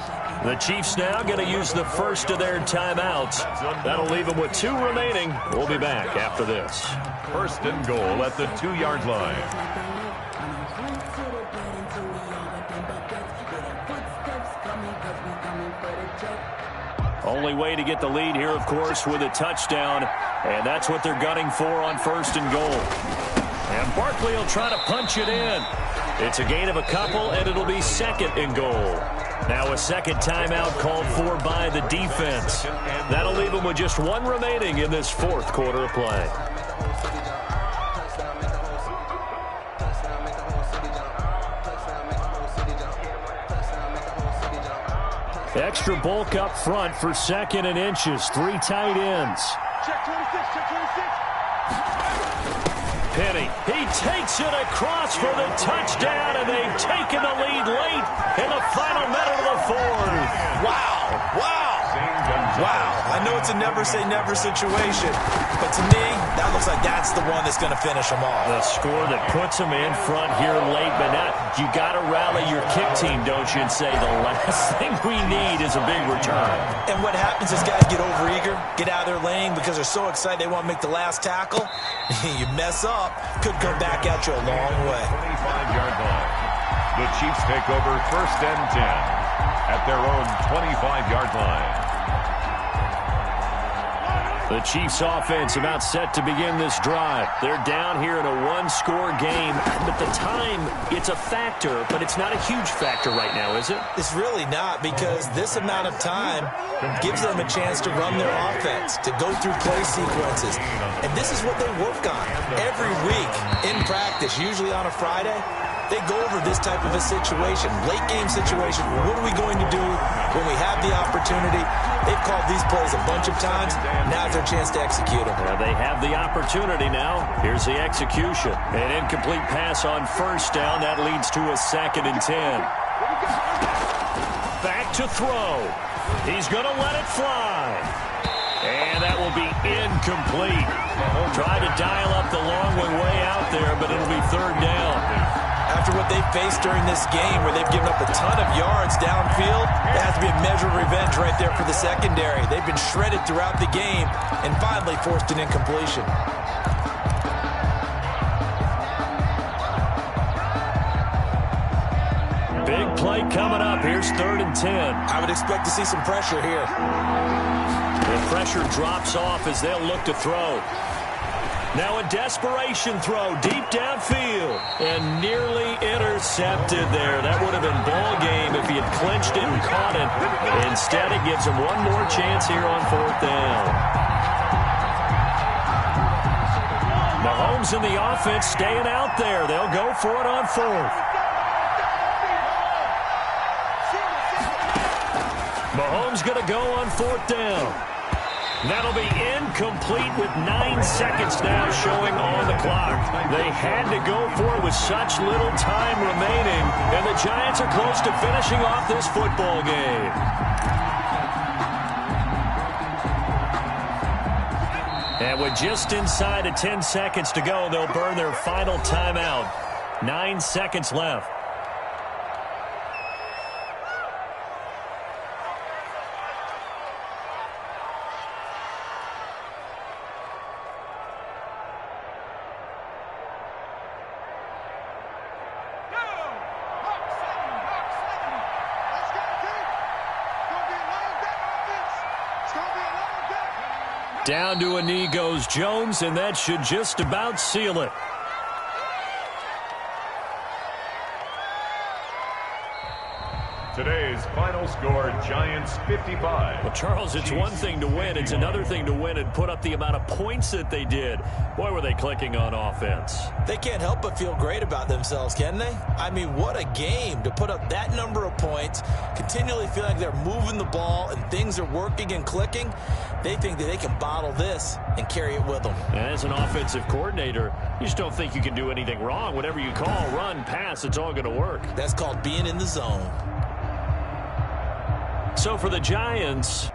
S1: The Chiefs now going to use the first of their timeouts. That'll leave them with 2 remaining. We'll be back after this.
S4: 1st and goal at the 2-yard line.
S1: Only way to get the lead here, of course, with a touchdown. And that's what they're gunning for on 1st and goal. And Barkley will try to punch it in. It's a gain of a couple, and it'll be 2nd and goal. Now a second timeout called for by the defense. That'll leave them with just 1 remaining in this fourth quarter of play. Extra bulk up front for 2nd and inches. 3 tight ends.
S3: Check 26, check 26.
S1: Penny, he takes it across for the touchdown, and they've taken the lead late in the final minute of the fourth.
S2: Wow, wow. Wow, I know it's a never-say-never situation, but to me, that looks like that's the one that's going to finish them off.
S1: The score that puts them in front here late, but now you got to rally your kick team, don't you, and say the last thing we need is a big return.
S2: And what happens is guys get overeager, get out of their lane because they're so excited they want to make the last tackle. You mess up, could come back at you a long way.
S4: 25-yard line. The Chiefs take over 1st and 10 at their own 25-yard line.
S1: The Chiefs offense about set to begin this drive. They're down here in a one-score game, but the time, it's a factor, but it's not a huge factor right now, is it?
S2: It's really not, because this amount of time gives them a chance to run their offense, to go through play sequences. And this is what they work on every week in practice, usually on a Friday. They go over this type of a situation, late game situation. What are we going to do when we have the opportunity? They've called these plays a bunch of times. Now's their chance to execute them.
S1: Well, they have the opportunity now. Here's the execution. An incomplete pass on 1st down. That leads to a 2nd and 10. Back to throw. He's going to let it fly. And that will be incomplete. Tried to dial up the long one way out there, but it'll be 3rd down.
S2: After what they faced during this game, where they've given up a ton of yards downfield, there has to be a measure of revenge right there for the secondary. They've been shredded throughout the game and finally forced an incompletion.
S1: Big play coming up. Here's 3rd and 10.
S2: I would expect to see some pressure here.
S1: The pressure drops off as they'll look to throw. Now a desperation throw deep downfield and nearly intercepted there. That would have been ball game if he had clinched it and caught it. Instead, it gives him one more chance here on 4th down. Mahomes and the offense staying out there. They'll go for it on 4th. Mahomes going to go on 4th down. That'll be incomplete with 9 seconds now showing on the clock. They had to go for it with such little time remaining, and the Giants are close to finishing off this football game. And with just inside of 10 seconds to go, they'll burn their final timeout. 9 seconds left. Down to a knee goes Jones, and that should just about seal it.
S4: Today's final score, Giants 55.
S1: Well, Charles, it's one thing to win. It's another thing to win and put up the amount of points that they did. Boy, were they clicking on offense.
S2: They can't help but feel great about themselves, can they? I mean, what a game to put up that number of points, continually feel like they're moving the ball and things are working and clicking. They think that they can bottle this and carry it with them.
S1: And as an offensive coordinator, you just don't think you can do anything wrong. Whatever you call, run, pass, it's all going to work.
S2: That's called being in the zone.
S1: So for the Giants,